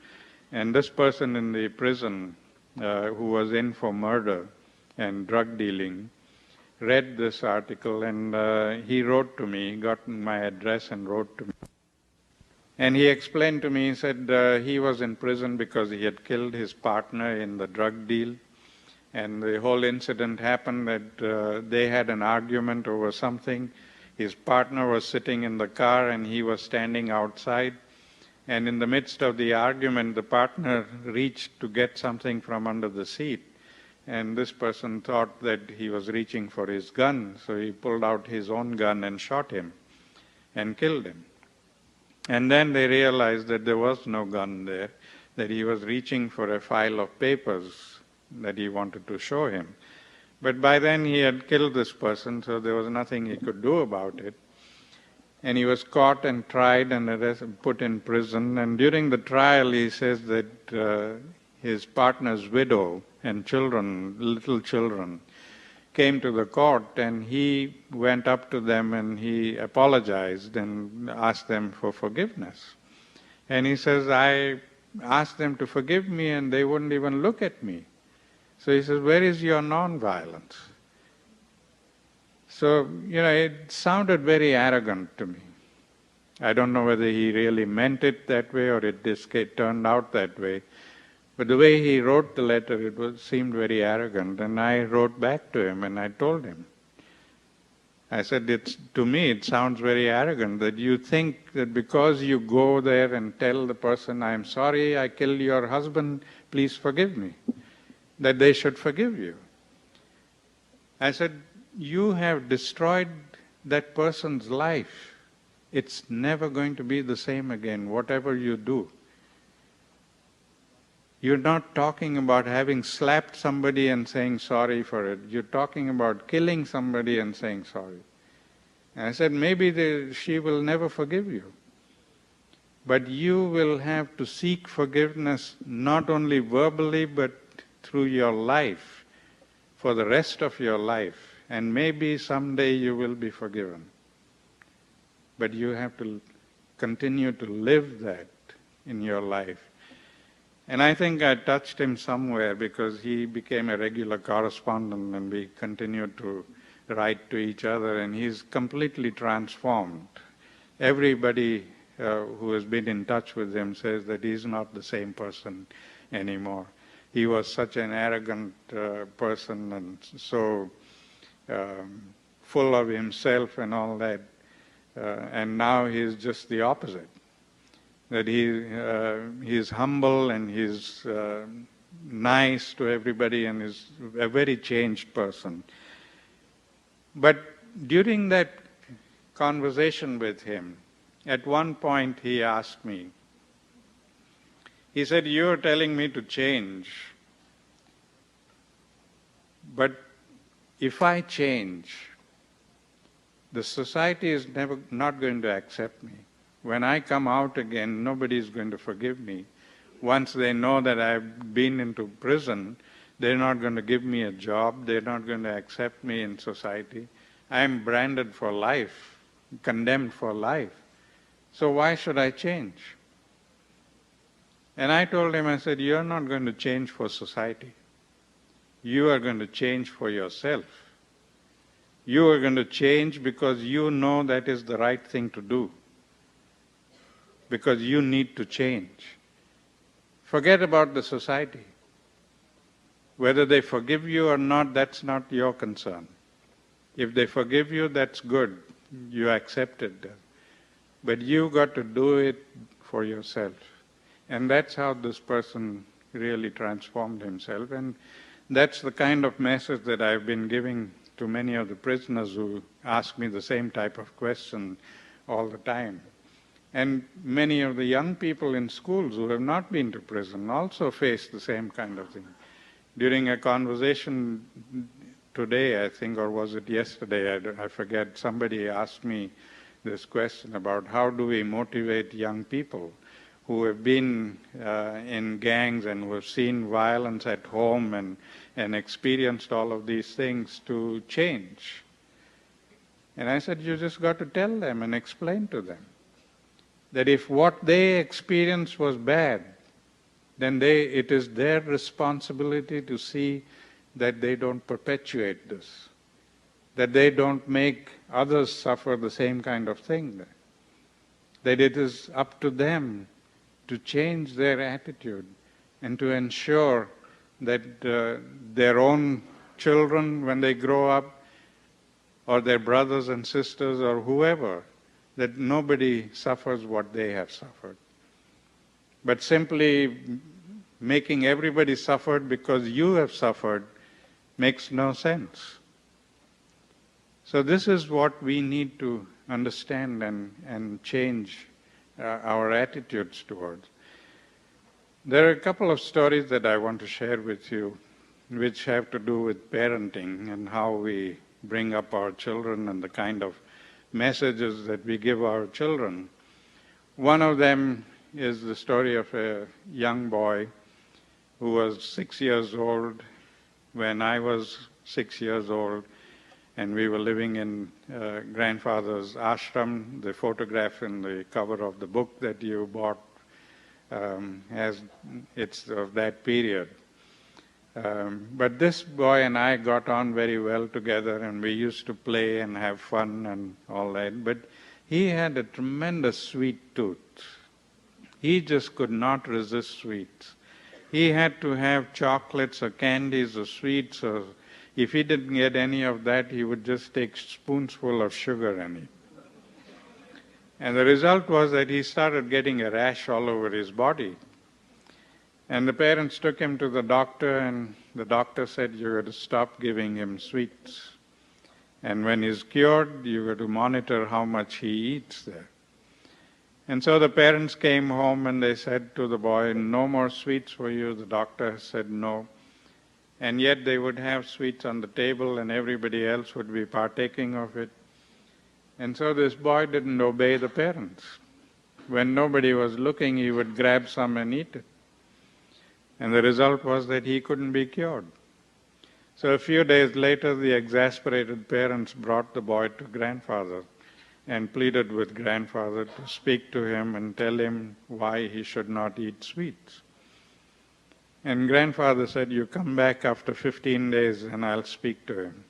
And this person in the prison, who was in for murder and drug dealing, read this article, and he wrote to me, got my address and wrote to me. And he explained to me, he said he was in prison because he had killed his partner in the drug deal. And the whole incident happened that they had an argument over something. His partner was sitting in the car and he was standing outside. And in the midst of the argument, the partner reached to get something from under the seat. And this person thought that he was reaching for his gun, so he pulled out his own gun and shot him and killed him. And then they realized that there was no gun there, that he was reaching for a file of papers that he wanted to show him. But by then he had killed this person, so there was nothing he could do about it. And he was caught and tried and put in prison. And during the trial he says that his partner's widow and children, little children, came to the court, and he went up to them and he apologized and asked them for forgiveness. And he says, I asked them to forgive me and they wouldn't even look at me. So he says, where is your non-violence? So, it sounded very arrogant to me. I don't know whether he really meant it that way or it just turned out that way. But the way he wrote the letter, seemed very arrogant. And I wrote back to him and I told him. I said, to me it sounds very arrogant that you think that because you go there and tell the person, I'm sorry I killed your husband, please forgive me, that they should forgive you. I said, you have destroyed that person's life. It's never going to be the same again, whatever you do. You're not talking about having slapped somebody and saying sorry for it. You're talking about killing somebody and saying sorry. And I said, maybe she will never forgive you. But you will have to seek forgiveness not only verbally but through your life for the rest of your life, and maybe someday you will be forgiven. But you have to continue to live that in your life. And I think I touched him somewhere because he became a regular correspondent and we continued to write to each other, and he's completely transformed. Everybody who has been in touch with him says that he's not the same person anymore. He was such an arrogant person and so full of himself and all that. And now he's just the opposite. That he's humble and he's nice to everybody and is a very changed person. But during that conversation with him, at one point he asked me, he said, "You're telling me to change, but if I change, the society is not going to accept me. When I come out again, nobody is going to forgive me. Once they know that I've been into prison, they're not going to give me a job. They're not going to accept me in society. I'm branded for life, condemned for life. So why should I change?" And I told him, I said, "You're not going to change for society. You are going to change for yourself. You are going to change because you know that is the right thing to do. Because you need to change. Forget about the society. Whether they forgive you or not, that's not your concern. If they forgive you, that's good. You accepted that. But you got to do it for yourself." And that's how this person really transformed himself. And that's the kind of message that I've been giving to many of the prisoners who ask me the same type of question all the time. And many of the young people in schools who have not been to prison also face the same kind of thing. During a conversation today, I think, or was it yesterday, I forget, somebody asked me this question about how do we motivate young people who have been in gangs and who have seen violence at home and experienced all of these things to change. And I said, you just got to tell them and explain to them that if what they experienced was bad, then it is their responsibility to see that they don't perpetuate this, that they don't make others suffer the same kind of thing, that it is up to them to change their attitude and to ensure that their own children, when they grow up, or their brothers and sisters or whoever, that nobody suffers what they have suffered. But simply making everybody suffer because you have suffered makes no sense. So this is what we need to understand and change our attitudes towards. There are a couple of stories that I want to share with you which have to do with parenting and how we bring up our children and the kind of messages that we give our children. One of them is the story of a young boy who was 6 years old when I was 6 years old, and we were living in grandfather's ashram. The photograph in the cover of the book that you bought it's of that period. But this boy and I got on very well together, and we used to play and have fun and all that. But he had a tremendous sweet tooth. He just could not resist sweets. He had to have chocolates or candies or sweets, or if he didn't get any of that, he would just take spoonsful of sugar and eat. And the result was that he started getting a rash all over his body. And the parents took him to the doctor, and the doctor said, you got to stop giving him sweets. And when he's cured, you got to monitor how much he eats there. And so the parents came home and they said to the boy, no more sweets for you. The doctor said no. And yet they would have sweets on the table and everybody else would be partaking of it. And so this boy didn't obey the parents. When nobody was looking, he would grab some and eat it. And the result was that he couldn't be cured. So a few days later, the exasperated parents brought the boy to grandfather and pleaded with grandfather to speak to him and tell him why he should not eat sweets. And grandfather said, "You come back after 15 days and I'll speak to him."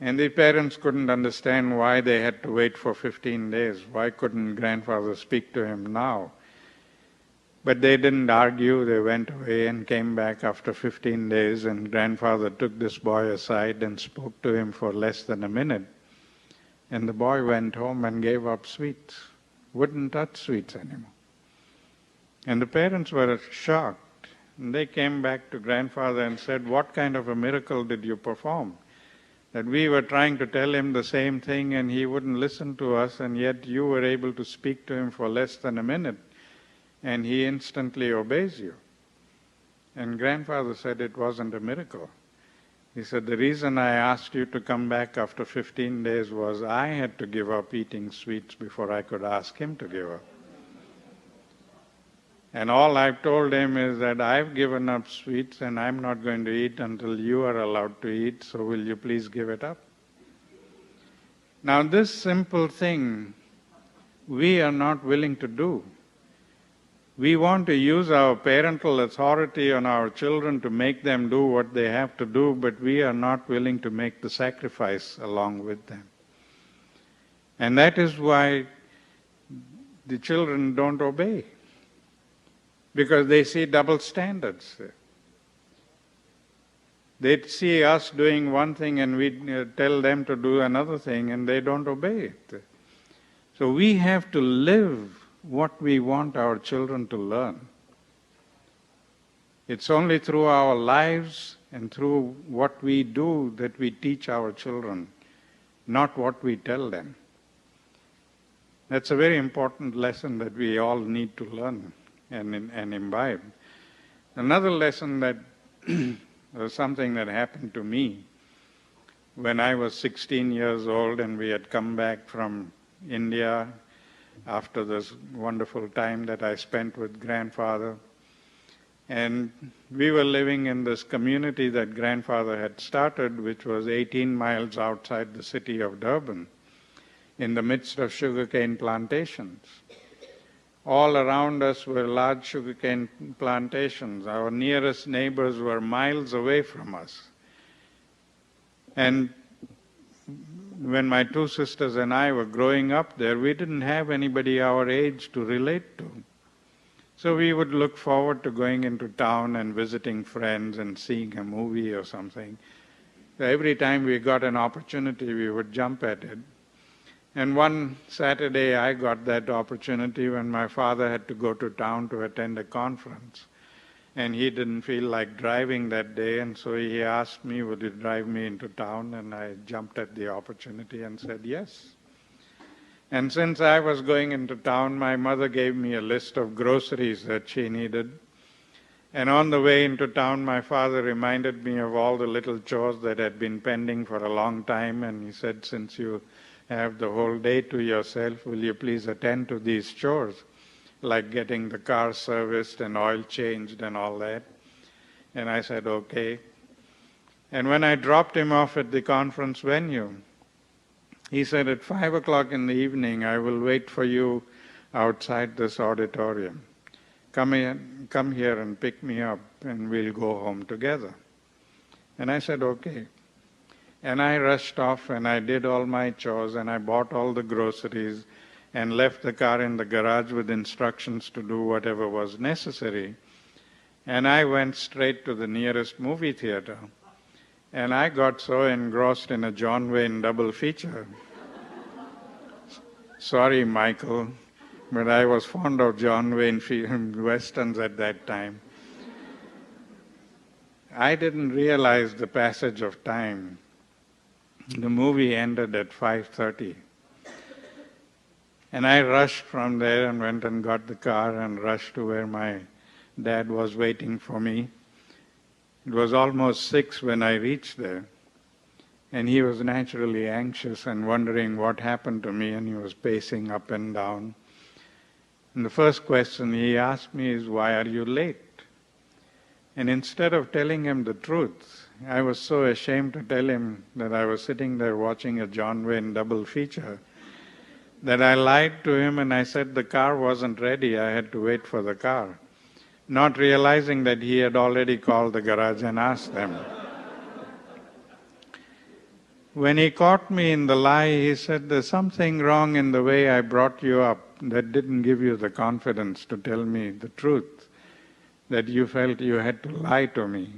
And the parents couldn't understand why they had to wait for 15 days. Why couldn't grandfather speak to him now? But they didn't argue. They went away and came back after 15 days, and grandfather took this boy aside and spoke to him for less than a minute. And the boy went home and gave up sweets, wouldn't touch sweets anymore. And the parents were shocked. And they came back to grandfather and said, "What kind of a miracle did you perform? That we were trying to tell him the same thing and he wouldn't listen to us, and yet you were able to speak to him for less than a minute and he instantly obeys you." And grandfather said it wasn't a miracle. He said, "The reason I asked you to come back after 15 days was I had to give up eating sweets before I could ask him to give up. And all I've told him is that I've given up sweets and I'm not going to eat until you are allowed to eat, so will you please give it up?" Now this simple thing we are not willing to do. We want to use our parental authority on our children to make them do what they have to do, but we are not willing to make the sacrifice along with them. And that is why the children don't obey. Because they see double standards. They see us doing one thing and we tell them to do another thing and they don't obey it. So we have to live what we want our children to learn. It's only through our lives and through what we do that we teach our children, not what we tell them. That's a very important lesson that we all need to learn and imbibe. Another lesson that was something that happened to me when I was 16 years old and we had come back from India after this wonderful time that I spent with grandfather. And we were living in this community that grandfather had started, which was 18 miles outside the city of Durban, in the midst of sugarcane plantations. All around us were large sugarcane plantations. Our nearest neighbors were miles away from us. And when my two sisters and I were growing up there, we didn't have anybody our age to relate to. So we would look forward to going into town and visiting friends and seeing a movie or something. So every time we got an opportunity, we would jump at it. And one Saturday I got that opportunity when my father had to go to town to attend a conference. And he didn't feel like driving that day, and so he asked me, "Would you drive me into town?" And I jumped at the opportunity and said yes. And since I was going into town, my mother gave me a list of groceries that she needed. And on the way into town, my father reminded me of all the little chores that had been pending for a long time, and he said, "Since you have the whole day to yourself, will you please attend to these chores, like getting the car serviced and oil changed and all that?" And I said, okay. And when I dropped him off at the conference venue, he said, "At 5 o'clock in the evening, I will wait for you outside this auditorium. Come here and pick me up, and we'll go home together." And I said, okay. And I rushed off and I did all my chores and I bought all the groceries and left the car in the garage with instructions to do whatever was necessary. And I went straight to the nearest movie theater. And I got so engrossed in a John Wayne double feature. Sorry, Michael, but I was fond of John Wayne westerns at that time. I didn't realize the passage of time. The movie ended at 5:30. And I rushed from there and went and got the car and rushed to where my dad was waiting for me. It was almost 6 when I reached there. And he was naturally anxious and wondering what happened to me, and he was pacing up and down. And the first question he asked me is, "Why are you late?" And instead of telling him the truth, I was so ashamed to tell him that I was sitting there watching a John Wayne double feature that I lied to him and I said the car wasn't ready, I had to wait for the car, not realizing that he had already called the garage and asked them. When he caught me in the lie, he said, there's something wrong in the way I brought you up that didn't give you the confidence to tell me the truth, that you felt you had to lie to me.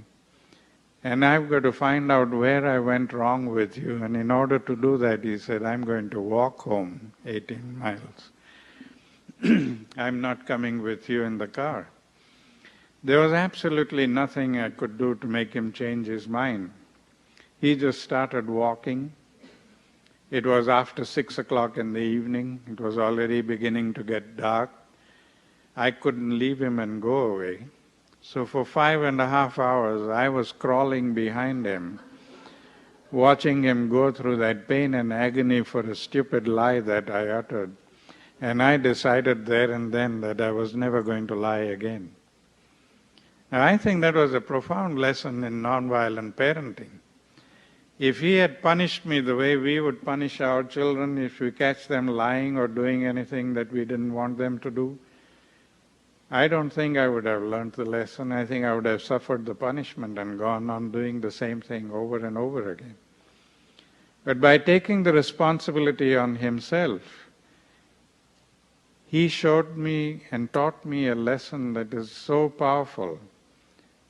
And I've got to find out where I went wrong with you. And in order to do that, he said, I'm going to walk home 18 miles. I'm not coming with you in the car. There was absolutely nothing I could do to make him change his mind. He just started walking. It was after 6 o'clock in the evening. It was already beginning to get dark. I couldn't leave him and go away. So for 5.5 hours, I was crawling behind him, watching him go through that pain and agony for a stupid lie that I uttered. And I decided there and then that I was never going to lie again. Now, I think that was a profound lesson in nonviolent parenting. If he had punished me the way we would punish our children if we catch them lying or doing anything that we didn't want them to do, I don't think I would have learned the lesson. I think I would have suffered the punishment and gone on doing the same thing over and over again. But by taking the responsibility on himself, he showed me and taught me a lesson that is so powerful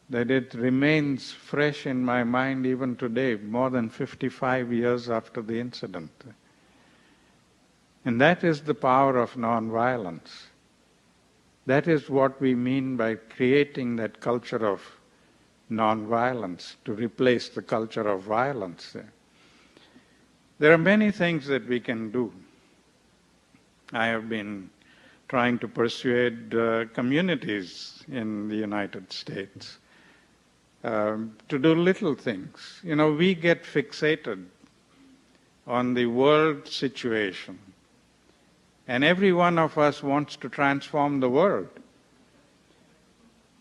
that it remains fresh in my mind even today, more than 55 years after the incident. And that is the power of nonviolence. That is what we mean by creating that culture of nonviolence to replace the culture of violence. There are many things that we can do. I have been trying to persuade communities in the United States to do little things. You know, we get fixated on the world situation. And every one of us wants to transform the world.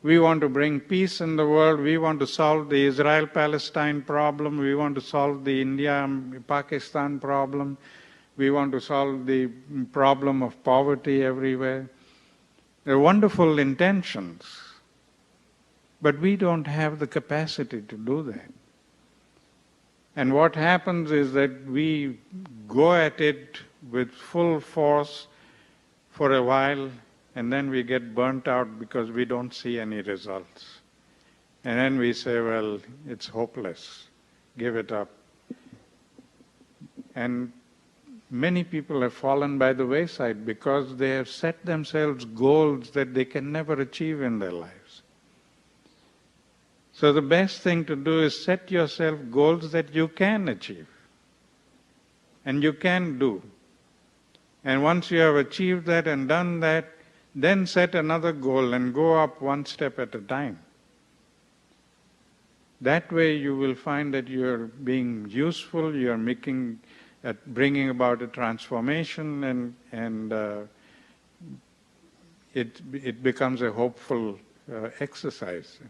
We want to bring peace in the world. We want to solve the Israel-Palestine problem. We want to solve the India-Pakistan problem. We want to solve the problem of poverty everywhere. They're wonderful intentions. But we don't have the capacity to do that. And what happens is that we go at it with full force for a while, and then we get burnt out because we don't see any results. And then we say, well, it's hopeless. Give it up. And many people have fallen by the wayside because they have set themselves goals that they can never achieve in their lives. So the best thing to do is set yourself goals that you can achieve and you can do. And once you have achieved that and done that, then set another goal and go up one step at a time. That way you will find that you are being useful, you are bringing about a transformation, and it becomes a hopeful exercise.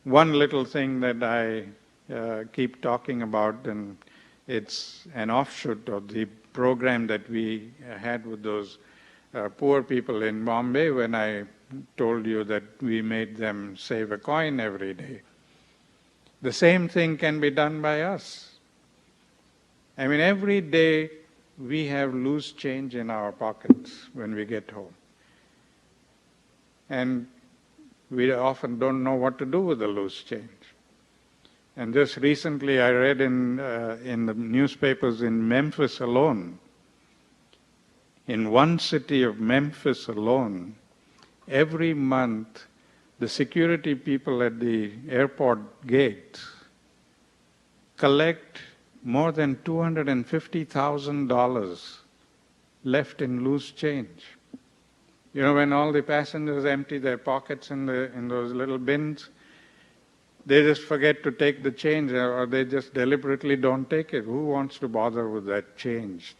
One little thing that I keep talking about, and it's an offshoot of the program that we had with those poor people in Bombay when I told you that we made them save a coin every day. The same thing can be done by us. I mean, every day we have loose change in our pockets when we get home. And we often don't know what to do with the loose change. And just recently I read in the newspapers in Memphis alone, in one city of Memphis alone, every month the security people at the airport gates collect more than $250,000 left in loose change. You know, when all the passengers empty their pockets in those little bins, they just forget to take the change, or they just deliberately don't take it. Who wants to bother with that change?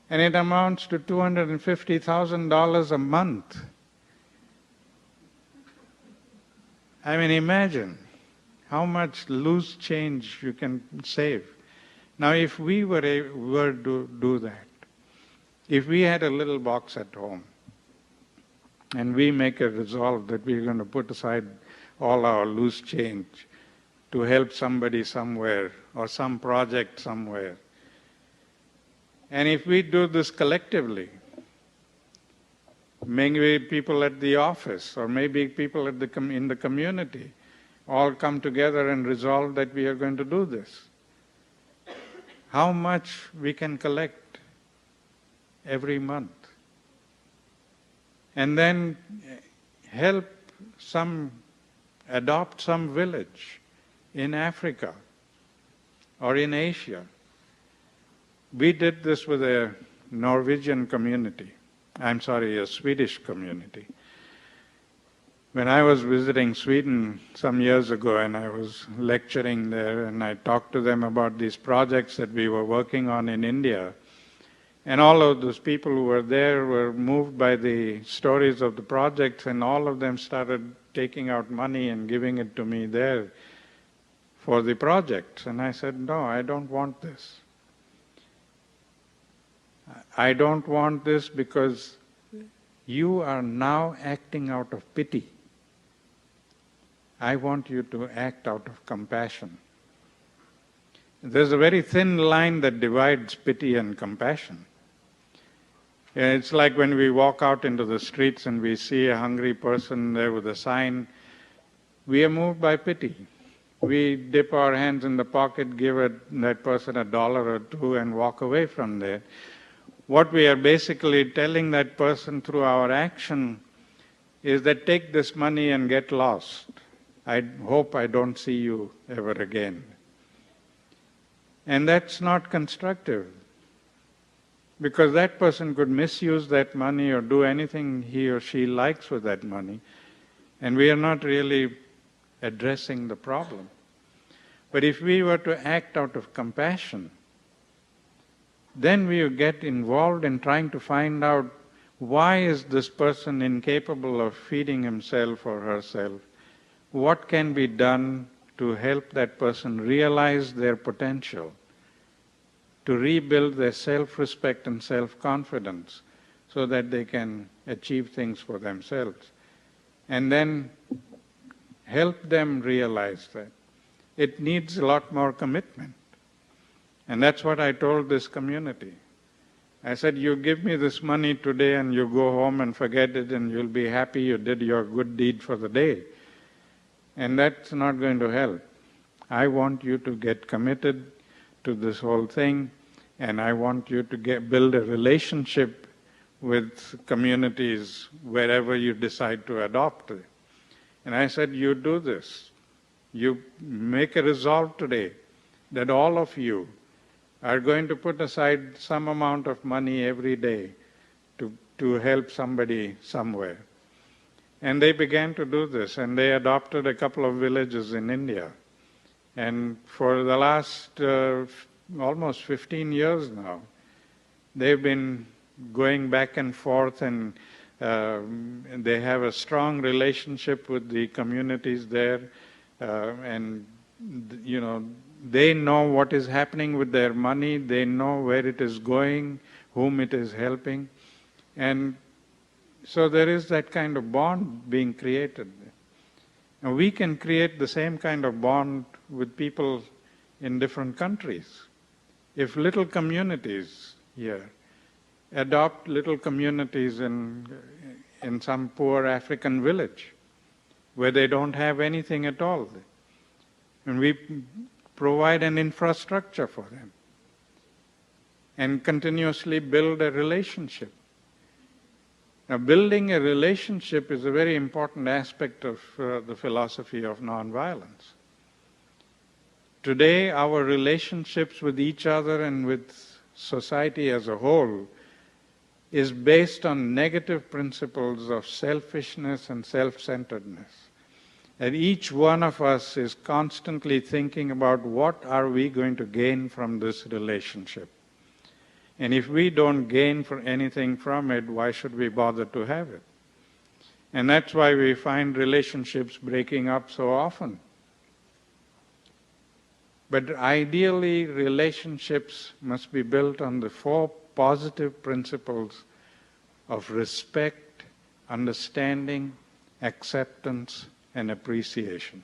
And it amounts to $250,000 a month. I mean, imagine how much loose change you can save. Now, if we were to do that, if we had a little box at home and we make a resolve that we're going to put aside all our loose change to help somebody somewhere or some project somewhere, and if we do this collectively, maybe people at the office or maybe people at in the community all come together and resolve that we are going to do this, how much we can collect every month. And then help adopt some village in Africa or in Asia. We did this with a Norwegian community. A Swedish community. When I was visiting Sweden some years ago and I was lecturing there and I talked to them about these projects that we were working on in India, and all of those people who were there were moved by the stories of the projects, and all of them started taking out money and giving it to me there for the projects. And I said, no, I don't want this. I don't want this because you are now acting out of pity. I want you to act out of compassion. There's a very thin line that divides pity and compassion. It's like when we walk out into the streets and we see a hungry person there with a sign, we are moved by pity. We dip our hands in the pocket, give that person $1 or $2 and walk away from there. What we are basically telling that person through our action is that take this money and get lost. I hope I don't see you ever again. And that's not constructive, because that person could misuse that money or do anything he or she likes with that money, and we are not really addressing the problem. But if we were to act out of compassion, then we get involved in trying to find out why is this person incapable of feeding himself or herself? What can be done to help that person realize their potential, to rebuild their self-respect and self-confidence so that they can achieve things for themselves? And then help them realize that. It needs a lot more commitment. And that's what I told this community. I said, you give me this money today and you go home and forget it and you'll be happy you did your good deed for the day. And that's not going to help. I want you to get committed to this whole thing, and I want you to build a relationship with communities wherever you decide to adopt it. And I said, you do this. You make a resolve today that all of you are going to put aside some amount of money every day to help somebody somewhere. And they began to do this, and they adopted a couple of villages in India. And for the last almost 15 years now, they've been going back and forth, and they have a strong relationship with the communities there. And, you know, they know what is happening with their money, they know where it is going, whom it is helping. And so there is that kind of bond being created. And we can create the same kind of bond with people in different countries. If little communities here adopt little communities in some poor African village where they don't have anything at all, and we provide an infrastructure for them and continuously build a relationship. Now, building a relationship is a very important aspect of the philosophy of nonviolence. Today, our relationships with each other and with society as a whole is based on negative principles of selfishness and self-centeredness. And each one of us is constantly thinking about what are we going to gain from this relationship. And if we don't gain anything from it, why should we bother to have it? And that's why we find relationships breaking up so often. But ideally, relationships must be built on the 4 positive principles of respect, understanding, acceptance, and appreciation.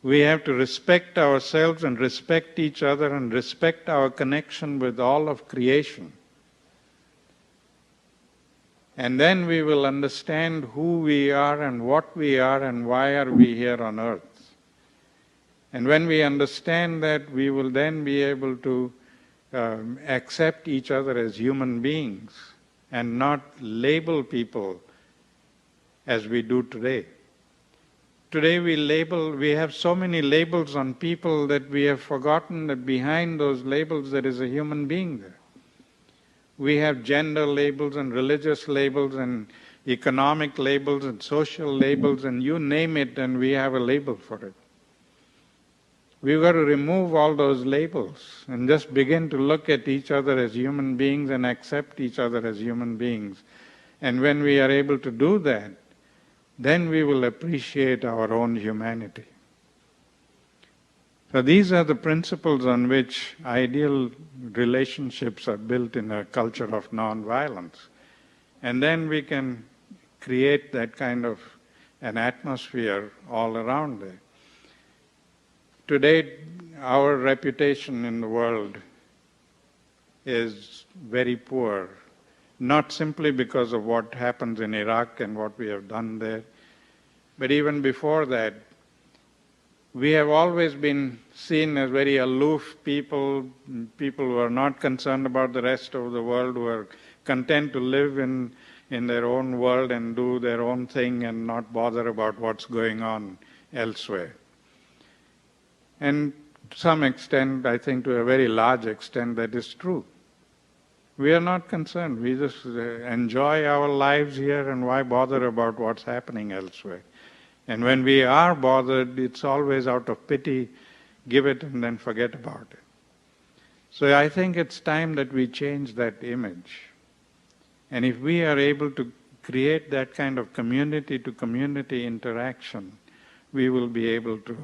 We have to respect ourselves and respect each other and respect our connection with all of creation. And then we will understand who we are and what we are and why are we here on earth. And when we understand that, we will then be able to accept each other as human beings and not label people as we do today. Today we have so many labels on people that we have forgotten that behind those labels there is a human being there. We have gender labels and religious labels and economic labels and social labels and you name it and we have a label for it. We've got to remove all those labels and just begin to look at each other as human beings and accept each other as human beings. And when we are able to do that, then we will appreciate our own humanity. So these are the principles on which ideal relationships are built in a culture of nonviolence. And then we can create that kind of an atmosphere all around there. Today, our reputation in the world is very poor, not simply because of what happens in Iraq and what we have done there, but even before that, we have always been seen as very aloof people who are not concerned about the rest of the world, who are content to live in their own world and do their own thing and not bother about what's going on elsewhere. And to some extent, I think to a very large extent, that is true. We are not concerned. We just enjoy our lives here and why bother about what's happening elsewhere? And when we are bothered, it's always out of pity, give it and then forget about it. So I think it's time that we change that image. And if we are able to create that kind of community-to-community interaction, we will be able to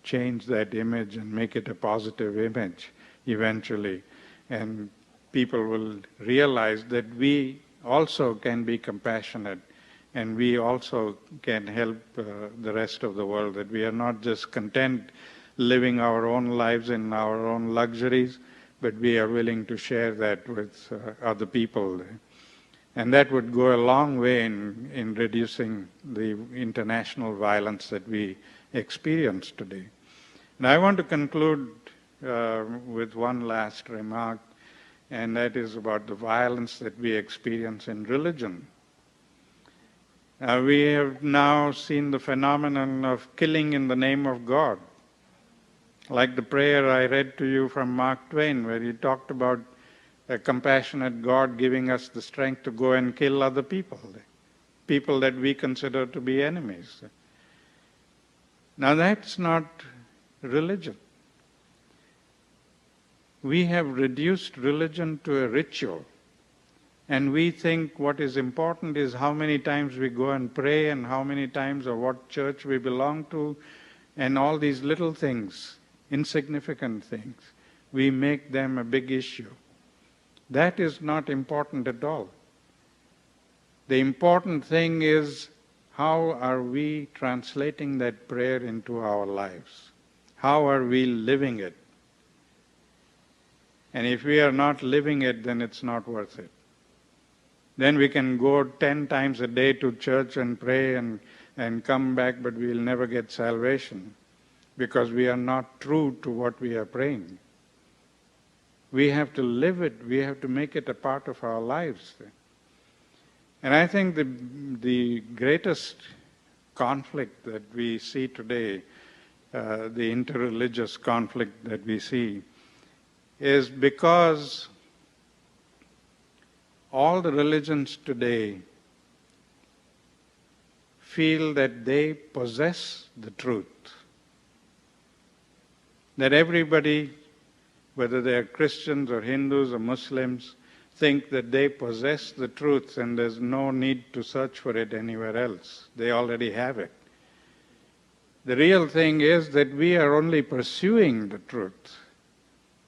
change that image and make it a positive image eventually. And people will realize that we also can be compassionate and we also can help the rest of the world, that we are not just content living our own lives in our own luxuries, but we are willing to share that with other people. And that would go a long way in reducing the international violence that we experience today. And I want to conclude with one last remark, and that is about the violence that we experience in religion. We have now seen the phenomenon of killing in the name of God. Like the prayer I read to you from Mark Twain, where he talked about a compassionate God giving us the strength to go and kill other people that we consider to be enemies. Now that's not religion. We have reduced religion to a ritual. And we think what is important is how many times we go and pray and how many times or what church we belong to and all these little things, insignificant things. We make them a big issue. That is not important at all. The important thing is how are we translating that prayer into our lives? How are we living it? And if we are not living it, then it's not worth it. Then we can go 10 times a day to church and pray and come back, but we will never get salvation because we are not true to what we are praying. We have to live it. We have to make it a part of our lives. And I think the greatest conflict that we see today, the interreligious conflict that we see, is because all the religions today feel that they possess the truth. That everybody, whether they are Christians or Hindus or Muslims, think that they possess the truth and there's no need to search for it anywhere else. They already have it. The real thing is that we are only pursuing the truth.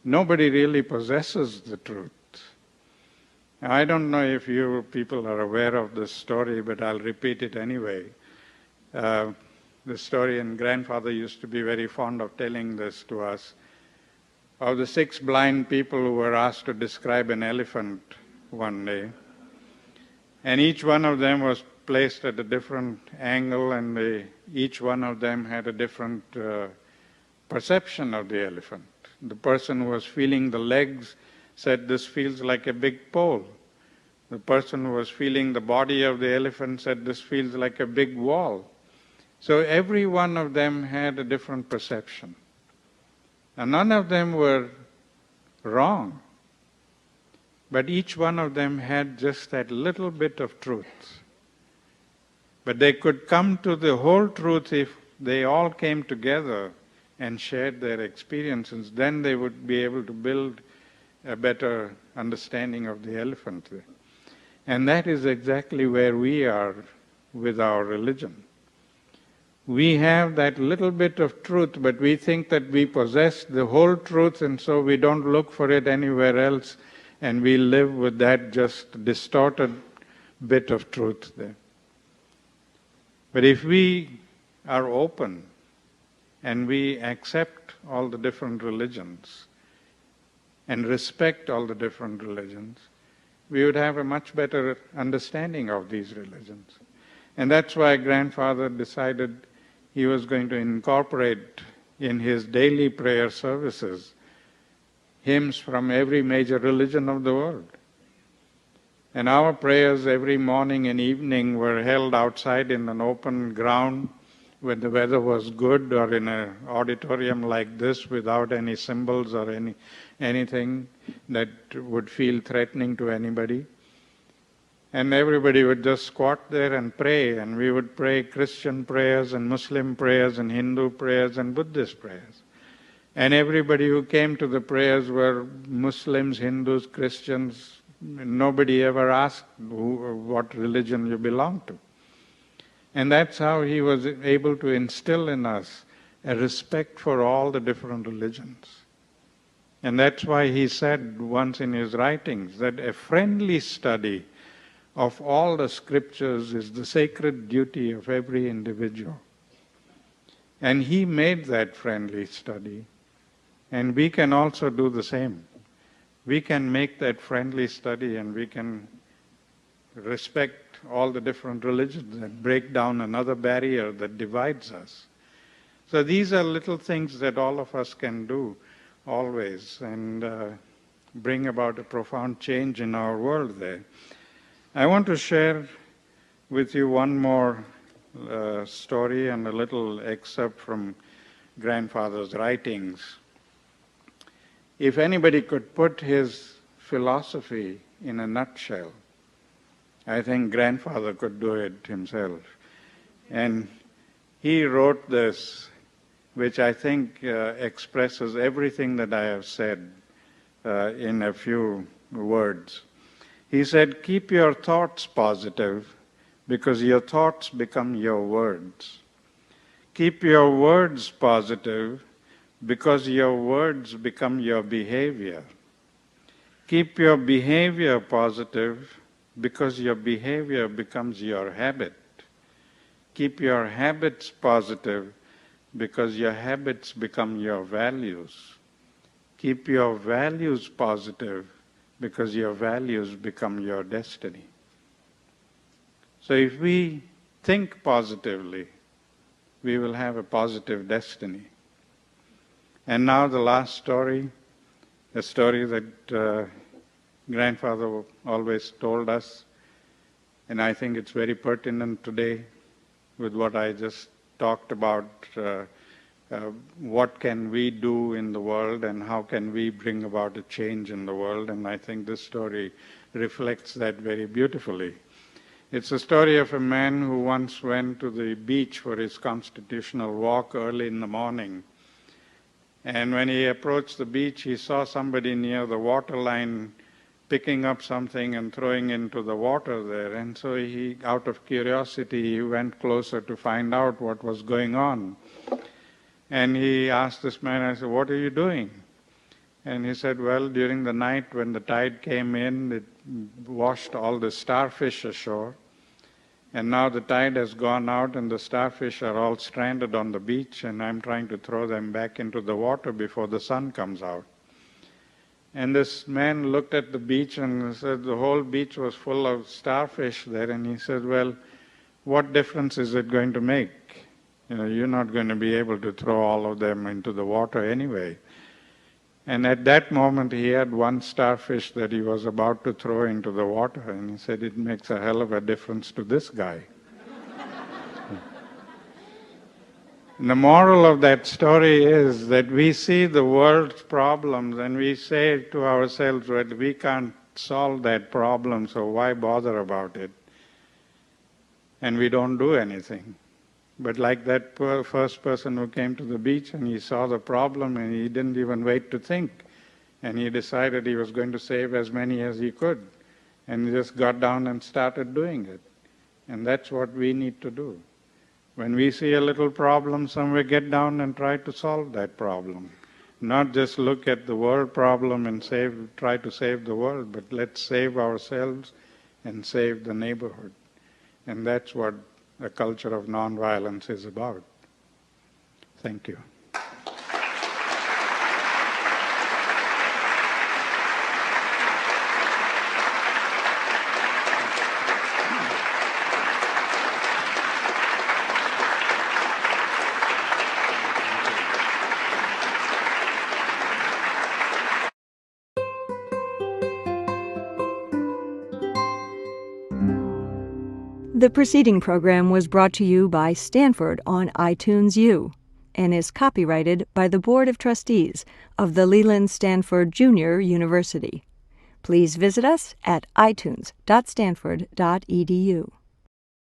Nobody really possesses the truth. I don't know if you people are aware of this story, but I'll repeat it anyway. The story, and grandfather used to be very fond of telling this to us, of the 6 blind people who were asked to describe an elephant one day. And each one of them was placed at a different angle, and each one of them had a different perception of the elephant. The person who was feeling the legs said, "This feels like a big pole." The person who was feeling the body of the elephant said, "This feels like a big wall." So every one of them had a different perception. And none of them were wrong. But each one of them had just that little bit of truth. But they could come to the whole truth if they all came together and shared their experiences. Then they would be able to build a better understanding of the elephant. And that is exactly where we are with our religion. We have that little bit of truth, but we think that we possess the whole truth, and so we don't look for it anywhere else, and we live with that just distorted bit of truth there. But if we are open and we accept all the different religions and respect all the different religions, we would have a much better understanding of these religions. And that's why grandfather decided he was going to incorporate in his daily prayer services hymns from every major religion of the world. And our prayers every morning and evening were held outside in an open ground when the weather was good, or in an auditorium like this without any symbols or anything that would feel threatening to anybody. And everybody would just squat there and pray, and we would pray Christian prayers and Muslim prayers and Hindu prayers and Buddhist prayers. And everybody who came to the prayers were Muslims, Hindus, Christians. Nobody ever asked what religion you belong to. And that's how he was able to instill in us a respect for all the different religions. And that's why he said once in his writings that a friendly study of all the scriptures is the sacred duty of every individual. And he made that friendly study, and we can also do the same. We can make that friendly study, and we can respect all the different religions and break down another barrier that divides us. So these are little things that all of us can do always, and bring about a profound change in our world there. I want to share with you one more story and a little excerpt from grandfather's writings. If anybody could put his philosophy in a nutshell, I think grandfather could do it himself. And he wrote this, which I think expresses everything that I have said in a few words. He said, "Keep your thoughts positive, because your thoughts become your words. Keep your words positive, because your words become your behavior. Keep your behavior positive, because your behavior becomes your habit. Keep your habits positive, because your habits become your values. Keep your values positive, because your values become your destiny." So if we think positively, we will have a positive destiny. And now the last story, a story that grandfather always told us, and I think it's very pertinent today with what I just talked about, what can we do in the world and how can we bring about a change in the world, and I think this story reflects that very beautifully. It's a story of a man who once went to the beach for his constitutional walk early in the morning. And when he approached the beach, he saw somebody near the waterline picking up something and throwing into the water there. And so he, out of curiosity, he went closer to find out what was going on. And he asked this man, I said, what are you doing? And he said, well, during the night when the tide came in, it washed all the starfish ashore. And now the tide has gone out and the starfish are all stranded on the beach, and I'm trying to throw them back into the water before the sun comes out. And this man looked at the beach and said the whole beach was full of starfish there. And he said, well, what difference is it going to make? You're not going to be able to throw all of them into the water anyway. And at that moment, he had one starfish that he was about to throw into the water. And he said, it makes a hell of a difference to this guy. And the moral of that story is that we see the world's problems and we say to ourselves, well, we can't solve that problem, so why bother about it? And we don't do anything. But like that first person who came to the beach and he saw the problem and he didn't even wait to think. And he decided he was going to save as many as he could. And he just got down and started doing it. And that's what we need to do. When we see a little problem somewhere, get down and try to solve that problem. Not just look at the world problem and try to save the world, but let's save ourselves and save the neighborhood. And that's what a culture of nonviolence is about. Thank you. The preceding program was brought to you by Stanford on iTunes U and is copyrighted by the Board of Trustees of the Leland Stanford Junior University. Please visit us at itunes.stanford.edu.